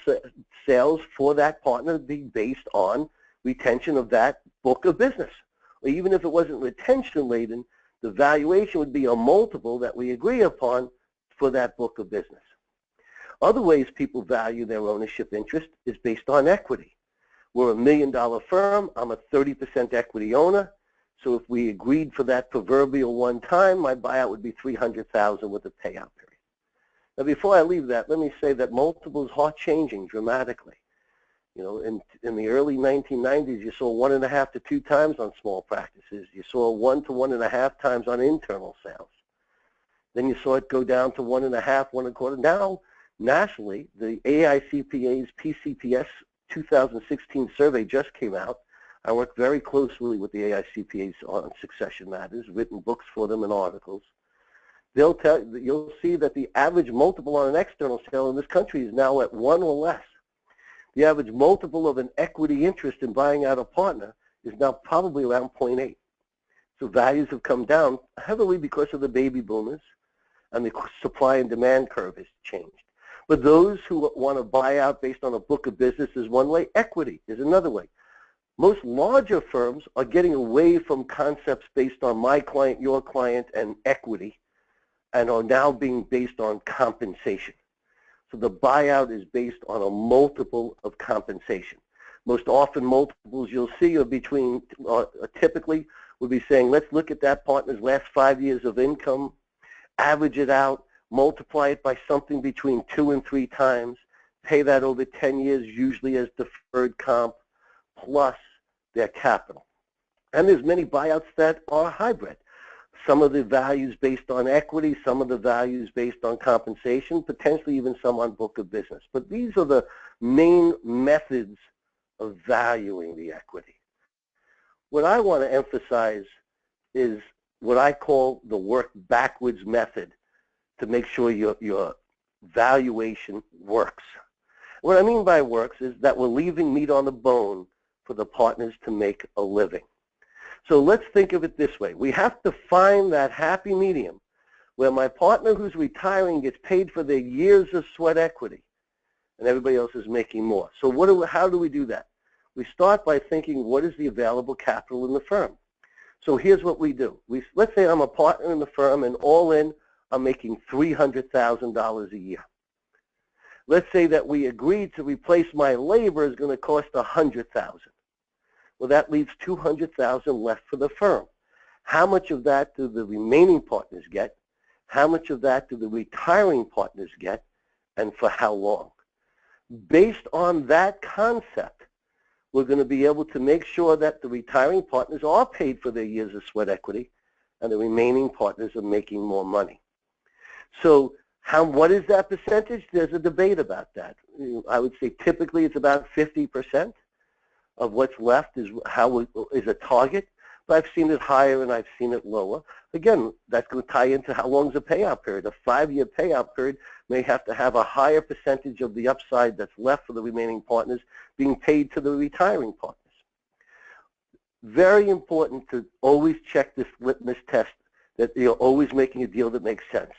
sales for that partner be based on retention of that book of business. Or even if it wasn't retention laden, the valuation would be a multiple that we agree upon for that book of business. Other ways people value their ownership interest is based on equity. We're a $1 million firm. I'm a 30% equity owner. So if we agreed for that proverbial one time, my buyout would be $300,000 with a payout period. Now, before I leave that, let me say that multiples are changing dramatically. You know, in the early 1990s, you saw 1.5 to 2 times on small practices. You saw 1 to 1.5 times on internal sales. Then you saw it go down to 1.5, 1.25. Now, nationally, the AICPA's PCPS 2016 survey just came out. I work very closely with the AICPA's on succession matters, written books for them and articles. You'll see that the average multiple on an external sale in this country is now at 1 or less. The average multiple of an equity interest in buying out a partner is now probably around 0.8. So values have come down heavily because of the baby boomers, and the supply and demand curve has changed. But those who want to buy out based on a book of business is one way. Equity is another way. Most larger firms are getting away from concepts based on my client, your client, and equity, and are now being based on compensation. So the buyout is based on a multiple of compensation. Most often multiples you'll see are between, typically would be saying, let's look at that partner's last 5 years of income, average it out, multiply it by something between 2 and 3 times, pay that over 10 years, usually as deferred comp, plus their capital. And there's many buyouts that are hybrid. Some of the values based on equity, some of the values based on compensation, potentially even some on book of business. But these are the main methods of valuing the equity. What I want to emphasize is what I call the work backwards method to make sure your valuation works. What I mean by works is that we're leaving meat on the bone for the partners to make a living. So let's think of it this way. We have to find that happy medium where my partner who's retiring gets paid for their years of sweat equity and everybody else is making more. So how do we do that? We start by thinking, what is the available capital in the firm? So here's what we do. Let's say I'm a partner in the firm and all in, I'm making $300,000 a year. Let's say that we agreed to replace my labor is going to cost $100,000. Well, that leaves $200,000 left for the firm. How much of that do the remaining partners get? How much of that do the retiring partners get? And for how long? Based on that concept, we're going to be able to make sure that the retiring partners are paid for their years of sweat equity and the remaining partners are making more money. So what is that percentage? There's a debate about that. I would say typically it's about 50%. Of what's left is a target, but I've seen it higher and I've seen it lower. Again, that's going to tie into how long is the payout period. A 5-year payout period may have to have a higher percentage of the upside that's left for the remaining partners being paid to the retiring partners. Very important to always check this litmus test that you're always making a deal that makes sense.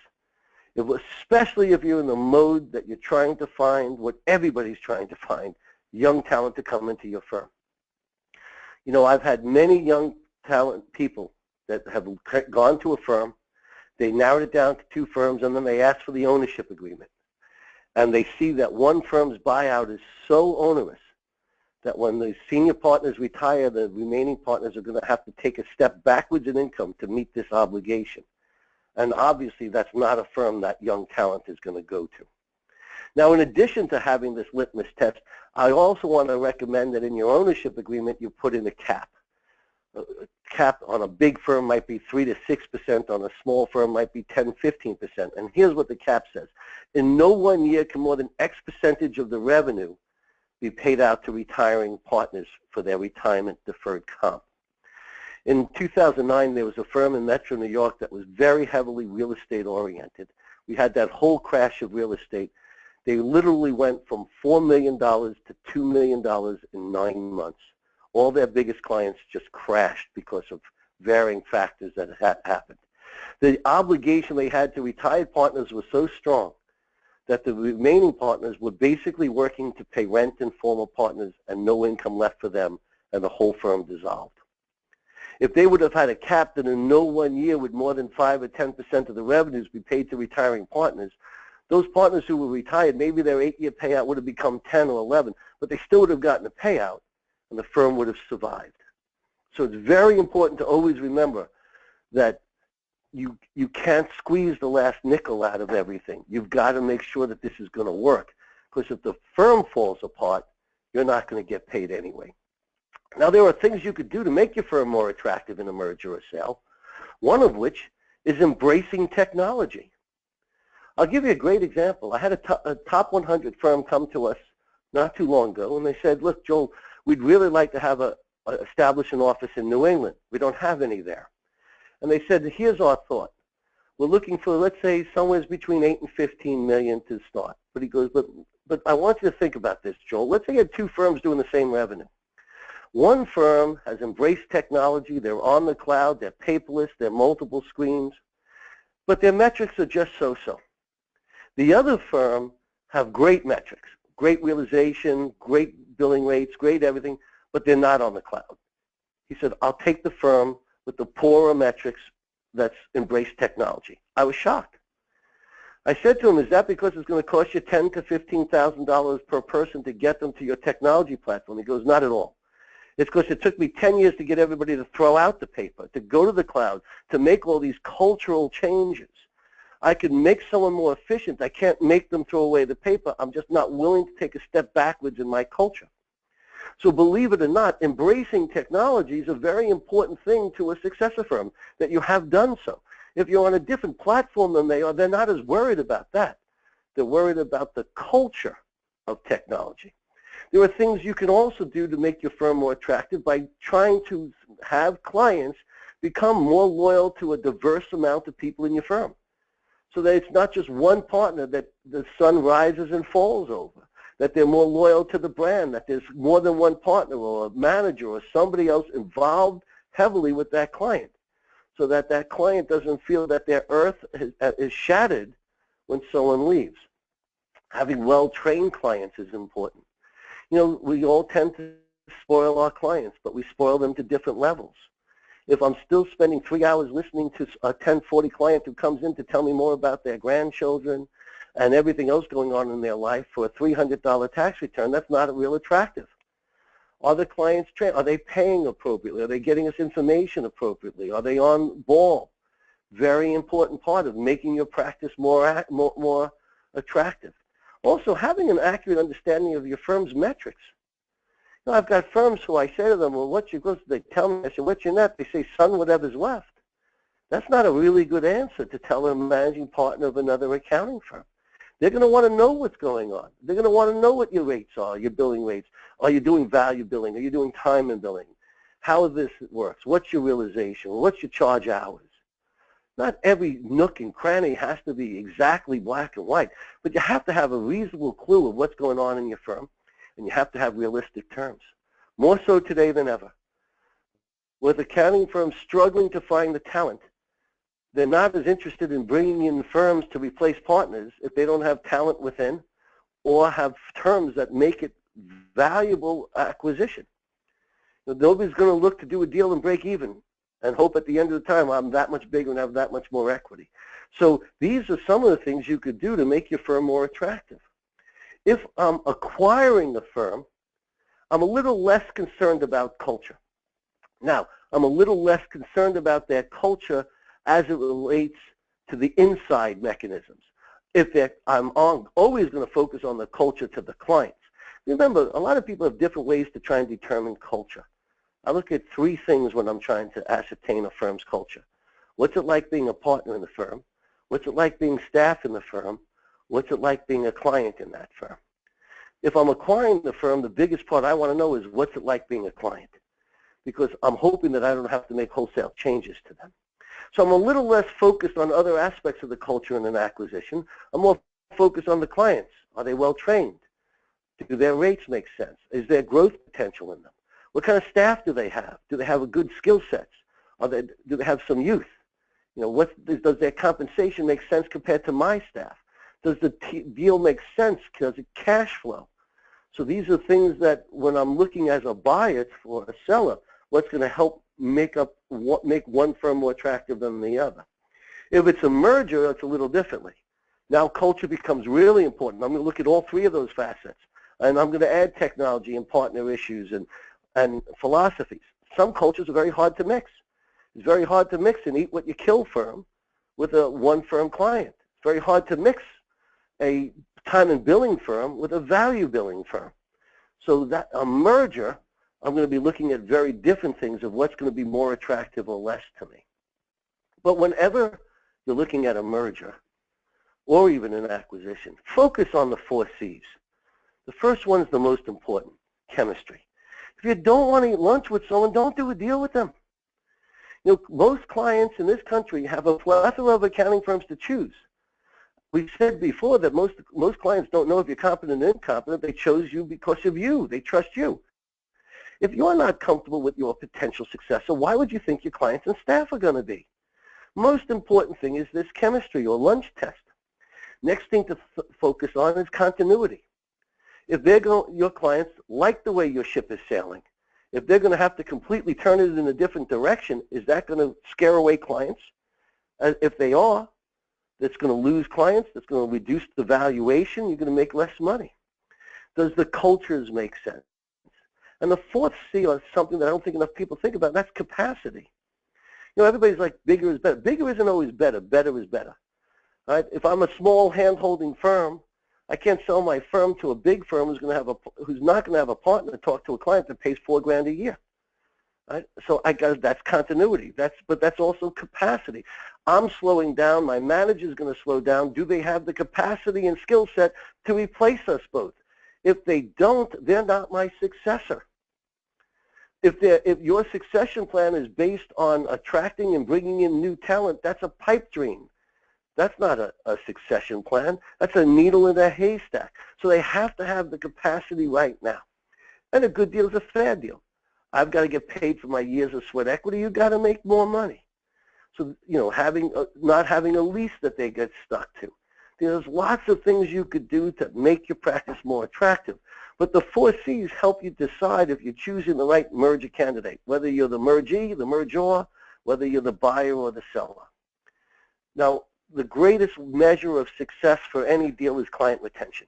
Especially if you're in the mode that you're trying to find what everybody's trying to find, young talent to come into your firm. You know, I've had many young talent people that have gone to a firm, they narrowed it down to 2 firms, and then they ask for the ownership agreement. And they see that one firm's buyout is so onerous that when the senior partners retire, the remaining partners are going to have to take a step backwards in income to meet this obligation. And obviously, that's not a firm that young talent is going to go to. Now, in addition to having this litmus test, I also want to recommend that in your ownership agreement, you put in a cap. A cap on a big firm might be 3 to 6%, on a small firm might be 10, 15%. And here's what the cap says. In no one year can more than X percentage of the revenue be paid out to retiring partners for their retirement deferred comp. In 2009, there was a firm in Metro New York that was very heavily real estate oriented. We had that whole crash of real estate. They literally went from $4 million to $2 million in 9 months. All their biggest clients just crashed because of varying factors that had happened. The obligation they had to retired partners was so strong that the remaining partners were basically working to pay rent and former partners and no income left for them, and the whole firm dissolved. If they would have had a cap that in no one year would more than 5 or 10% of the revenues be paid to retiring partners, those partners who were retired, maybe their 8-year payout would have become 10 or 11, but they still would have gotten a payout, and the firm would have survived. So it's very important to always remember that you can't squeeze the last nickel out of everything. You've got to make sure that this is going to work, because if the firm falls apart, you're not going to get paid anyway. Now, there are things you could do to make your firm more attractive in a merger or sale, one of which is embracing technology. I'll give you a great example. I had a top 100 firm come to us not too long ago, and they said, look, Joel, we'd really like to establish an office in New England. We don't have any there. And they said, here's our thought. We're looking for, let's say, somewhere between 8 and 15 million to start. But he goes, but I want you to think about this, Joel. Let's say you had two firms doing the same revenue. One firm has embraced technology. They're on the cloud. They're paperless. They're multiple screens. But their metrics are just so-so. The other firm have great metrics, great realization, great billing rates, great everything, but they're not on the cloud. He said, I'll take the firm with the poorer metrics that's embraced technology. I was shocked. I said to him, is that because it's going to cost you $10,000 to $15,000 per person to get them to your technology platform? He goes, not at all. It's because it took me 10 years to get everybody to throw out the paper, to go to the cloud, to make all these cultural changes. I can make someone more efficient. I can't make them throw away the paper. I'm just not willing to take a step backwards in my culture. So believe it or not, embracing technology is a very important thing to a successor firm, that you have done so. If you're on a different platform than they are, they're not as worried about that. They're worried about the culture of technology. There are things you can also do to make your firm more attractive by trying to have clients become more loyal to a diverse amount of people in your firm, so that it's not just one partner that the sun rises and falls over, that they're more loyal to the brand, that there's more than one partner or a manager or somebody else involved heavily with that client, so that that client doesn't feel that their earth is shattered when someone leaves. Having well-trained clients is important. You know, we all tend to spoil our clients, but we spoil them to different levels. If I'm still spending 3 hours listening to a 1040 client who comes in to tell me more about their grandchildren and everything else going on in their life for a $300 tax return, that's not real attractive. Are the clients trained? Are they paying appropriately? Are they getting us information appropriately? Are they on ball? Very important part of making your practice more attractive. Also, having an accurate understanding of your firm's metrics. You know, I've got firms who I say to them, well, what's your gross? They tell me, I say, what's your net? They say, son, whatever's left. That's not a really good answer to tell a managing partner of another accounting firm. They're going to want to know what's going on. They're going to want to know what your rates are, your billing rates. Are you doing value billing? Are you doing time and billing? How this works? What's your realization? What's your charge hours? Not every nook and cranny has to be exactly black and white, but you have to have a reasonable clue of what's going on in your firm, and you have to have realistic terms. More so today than ever. With accounting firms struggling to find the talent, they're not as interested in bringing in firms to replace partners if they don't have talent within or have terms that make it valuable acquisition. Nobody's going to look to do a deal and break even and hope at the end of the time I'm that much bigger and have that much more equity. So these are some of the things you could do to make your firm more attractive. If I'm acquiring the firm, I'm a little less concerned about culture. Now, I'm a little less concerned about their culture as it relates to the inside mechanisms. I'm always going to focus on the culture to the clients. Remember, a lot of people have different ways to try and determine culture. I look at three things when I'm trying to ascertain a firm's culture. What's it like being a partner in the firm? What's it like being staff in the firm? What's it like being a client in that firm? If I'm acquiring the firm, the biggest part I want to know is what's it like being a client, because I'm hoping that I don't have to make wholesale changes to them. So I'm a little less focused on other aspects of the culture in an acquisition. I'm more focused on the clients. Are they well trained? Do their rates make sense? Is there growth potential in them? What kind of staff do they have? Do they have a good skill sets? Do they have some youth? You know, does their compensation make sense compared to my staff? Does the deal make sense? Does it cash flow? So these are things that when I'm looking as a buyer for a seller, what's going to help make one firm more attractive than the other. If it's a merger, it's a little differently. Now culture becomes really important. I'm going to look at all three of those facets, and I'm going to add technology and partner issues and philosophies. Some cultures are very hard to mix. It's very hard to mix an eat what you kill firm with a one firm client. It's very hard to mix a time and billing firm with a value billing firm. So that a merger, I'm going to be looking at very different things of what's going to be more attractive or less to me. But whenever you're looking at a merger or even an acquisition, focus on the 4 C's. The first one is the most important, chemistry. If you don't want to eat lunch with someone, don't do a deal with them. You know, most clients in this country have a plethora of accounting firms to choose. We said before that most clients don't know if you're competent or incompetent. They chose you because of you. They trust you. If you're not comfortable with your potential successor, why would you think your clients and staff are going to be? Most important thing is this chemistry or lunch test. Next thing to focus on is continuity. If your clients like the way your ship is sailing, if they're going to have to completely turn it in a different direction, is that going to scare away clients? If they are, that's going to lose clients, that's going to reduce the valuation, you're going to make less money. Does the cultures make sense? And the 4th C is something that I don't think enough people think about, and that's capacity. You know, everybody's like bigger is better. Bigger isn't always better. Better is better. Right? If I'm a small hand-holding firm, I can't sell my firm to a big firm who's not going to have a partner to talk to a client that pays $4 grand a year. Right? So that's continuity. But that's also capacity. I'm slowing down. My manager's going to slow down. Do they have the capacity and skill set to replace us both? If they don't, they're not my successor. If your succession plan is based on attracting and bringing in new talent, that's a pipe dream. That's not a succession plan. That's a needle in a haystack. So they have to have the capacity right now. And a good deal is a fair deal. I've got to get paid for my years of sweat equity. You've got to make more money. So, you know, not having a lease that they get stuck to. There's lots of things you could do to make your practice more attractive. But the 4 C's help you decide if you're choosing the right merger candidate, whether you're the mergee, the merger, whether you're the buyer or the seller. Now, the greatest measure of success for any deal is client retention.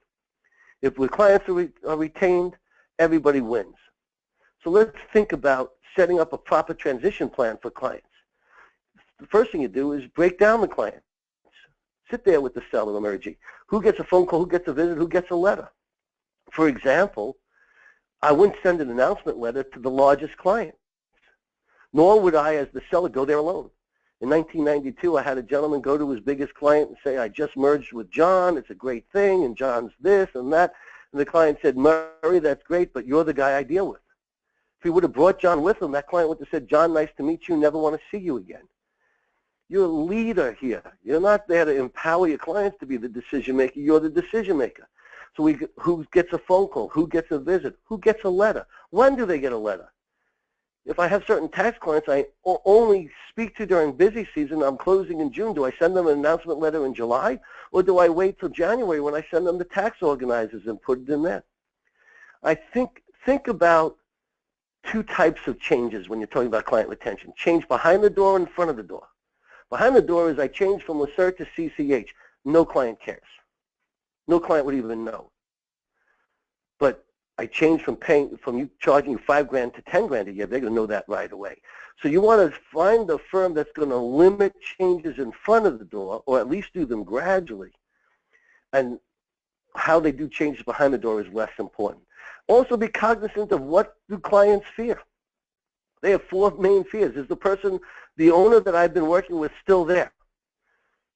If the clients are retained, everybody wins. So let's think about setting up a proper transition plan for clients. The first thing you do is break down the clients. Sit there with the seller or mergee. Who gets a phone call, who gets a visit, who gets a letter? For example, I wouldn't send an announcement letter to the largest client, nor would I, as the seller, go there alone. In 1992, I had a gentleman go to his biggest client and say, I just merged with John, it's a great thing, and John's this and that. And the client said, Murray, that's great, but you're the guy I deal with. If he would have brought John with him, that client would have said, John, nice to meet you, never want to see you again. You're a leader here. You're not there to empower your clients to be the decision maker. You're the decision maker. So who gets a phone call? Who gets a visit? Who gets a letter? When do they get a letter? If I have certain tax clients I only speak to during busy season, I'm closing in June, do I send them an announcement letter in July? Or do I wait till January when I send them the tax organizers and put it in there? I think about 2 types of changes when you're talking about client retention. Change behind the door and in front of the door. Behind the door is I change from LaCert to CCH. No client cares. No client would even know. But I changed from you charging you $5 grand to $10 grand a year. They're going to know that right away. So you want to find a firm that's going to limit changes in front of the door, or at least do them gradually. And how they do changes behind the door is less important. Also be cognizant of what do clients fear. They have 4 main fears. Is the owner that I've been working with still there?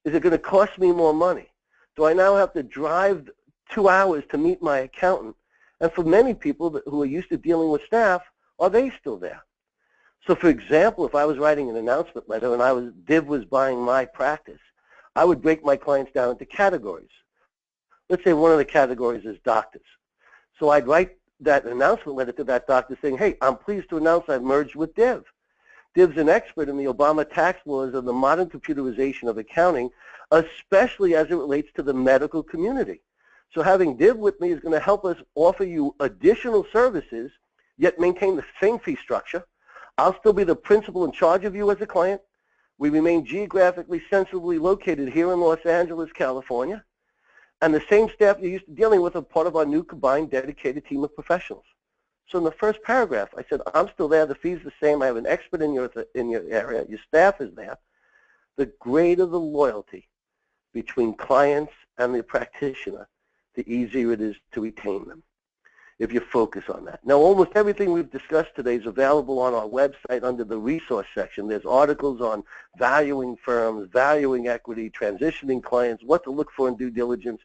Is it going to cost me more money? Do I now have to drive 2 hours to meet my accountant? And for many people who are used to dealing with staff, are they still there? So for example, if I was writing an announcement letter and Div was buying my practice, I would break my clients down into categories. Let's say one of the categories is doctors. So I'd write that announcement letter to that doctor saying, hey, I'm pleased to announce I've merged with Div. Div's an expert in the Obama tax laws and the modern computerization of accounting, especially as it relates to the medical community. So having Div with me is going to help us offer you additional services, yet maintain the same fee structure. I'll still be the principal in charge of you as a client. We remain geographically sensibly located here in Los Angeles, California. And the same staff you're used to dealing with are part of our new combined dedicated team of professionals. So in the first paragraph, I said, I'm still there, the fee's the same, I have an expert in your area, your staff is there. The greater the loyalty between clients and the practitioner, the easier it is to retain them if you focus on that. Now, almost everything we've discussed today is available on our website under the resource section. There's articles on valuing firms, valuing equity, transitioning clients, what to look for in due diligence.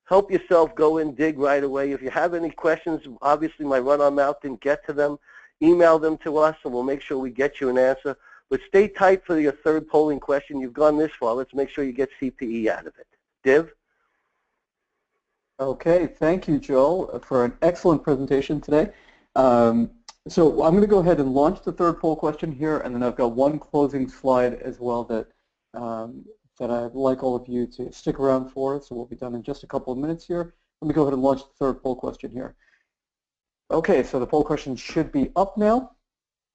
Help yourself, go in, dig right away. If you have any questions, obviously my run-on mouth didn't get to them, email them to us and we'll make sure we get you an answer. But stay tight for your third polling question. You've gone this far. Let's make sure you get CPE out of it. Div? Okay, thank you, Joel, for an excellent presentation today. So I'm going to go ahead and launch the third poll question here, and then I've got one closing slide as well that that I'd like all of you to stick around for. So we'll be done in just a couple of minutes here. Let me go ahead and launch the third poll question here. Okay, so the poll question should be up now,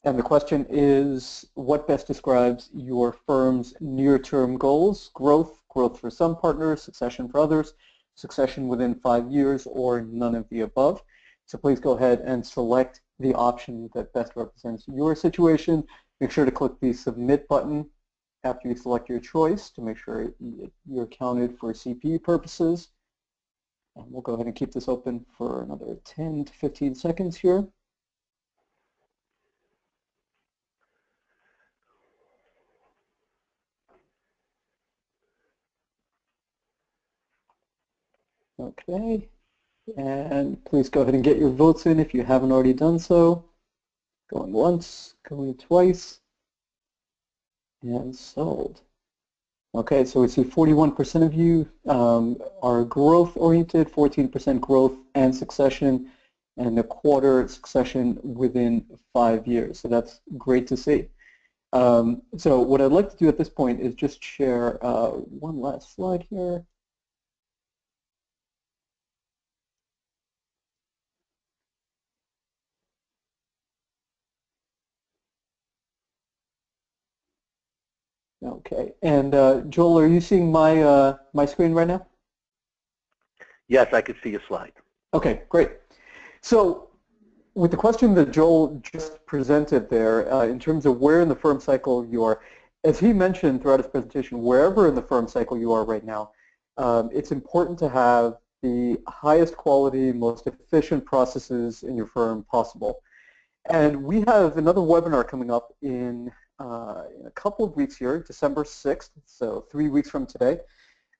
and the question is, what best describes your firm's near-term goals? Growth for some partners, succession for others, succession within 5 years, or none of the above. So please go ahead and select the option that best represents your situation. Make sure to click the submit button after you select your choice to make sure you're counted for CPE purposes. And we'll go ahead and keep this open for another 10 to 15 seconds here. Okay, and please go ahead and get your votes in if you haven't already done so. Going once, going twice, and sold. Okay, so we see 41% of you are growth-oriented, 14% growth and succession, and a quarter succession within 5 years. So that's great to see. So what I'd like to do at this point is just share one last slide here. Okay, and Joel, are you seeing my my screen right now? Yes, I could see your slide. Okay, great. So with the question that Joel just presented there, in terms of where in the firm cycle you are, as he mentioned throughout his presentation, wherever in the firm cycle you are right now, it's important to have the highest quality, most efficient processes in your firm possible. And we have another webinar coming up in a couple of weeks here, December 6th, so 3 weeks from today.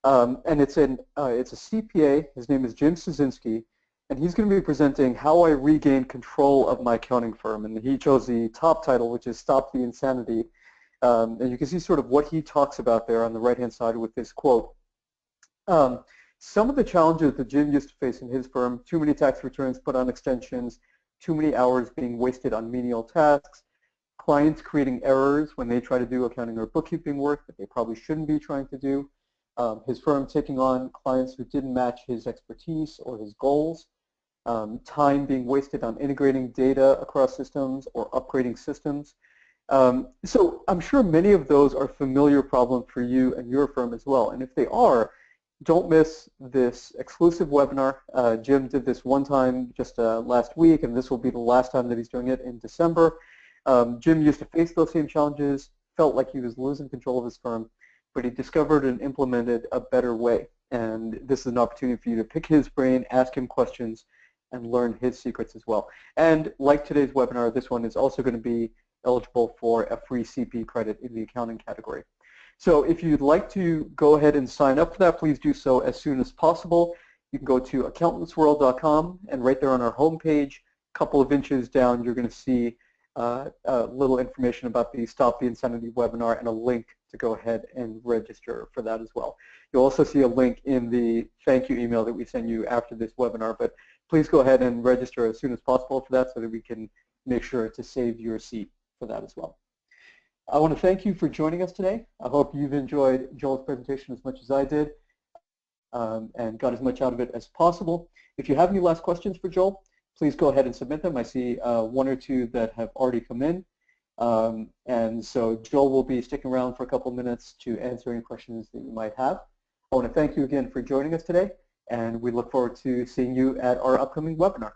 And it's a CPA, his name is Jim Szynski, and he's going to be presenting how I regain control of my accounting firm. And he chose the top title, which is Stop the Insanity. And you can see sort of what he talks about there on the right-hand side with this quote. Some of the challenges that Jim used to face in his firm, too many tax returns put on extensions, too many hours being wasted on menial tasks, clients creating errors when they try to do accounting or bookkeeping work that they probably shouldn't be trying to do, his firm taking on clients who didn't match his expertise or his goals, time being wasted on integrating data across systems or upgrading systems. So I'm sure many of those are familiar problems for you and your firm as well. And if they are, don't miss this exclusive webinar. Jim did this one time just last week, and this will be the last time that he's doing it in December. Jim used to face those same challenges, felt like he was losing control of his firm, but he discovered and implemented a better way. And this is an opportunity for you to pick his brain, ask him questions, and learn his secrets as well. And like today's webinar, this one is also going to be eligible for a free CP credit in the accounting category. So if you'd like to go ahead and sign up for that, please do so as soon as possible. You can go to accountantsworld.com, and right there on our homepage, a couple of inches down, you're going to see a little information about the Stop the Insanity webinar and a link to go ahead and register for that as well. You'll also see a link in the thank you email that we send you after this webinar, but please go ahead and register as soon as possible for that so that we can make sure to save your seat for that as well. I want to thank you for joining us today. I hope you've enjoyed Joel's presentation as much as I did and got as much out of it as possible. If you have any last questions for Joel, please go ahead and submit them. I see one or two that have already come in. And so Joel will be sticking around for a couple minutes to answer any questions that you might have. I want to thank you again for joining us today, and we look forward to seeing you at our upcoming webinar.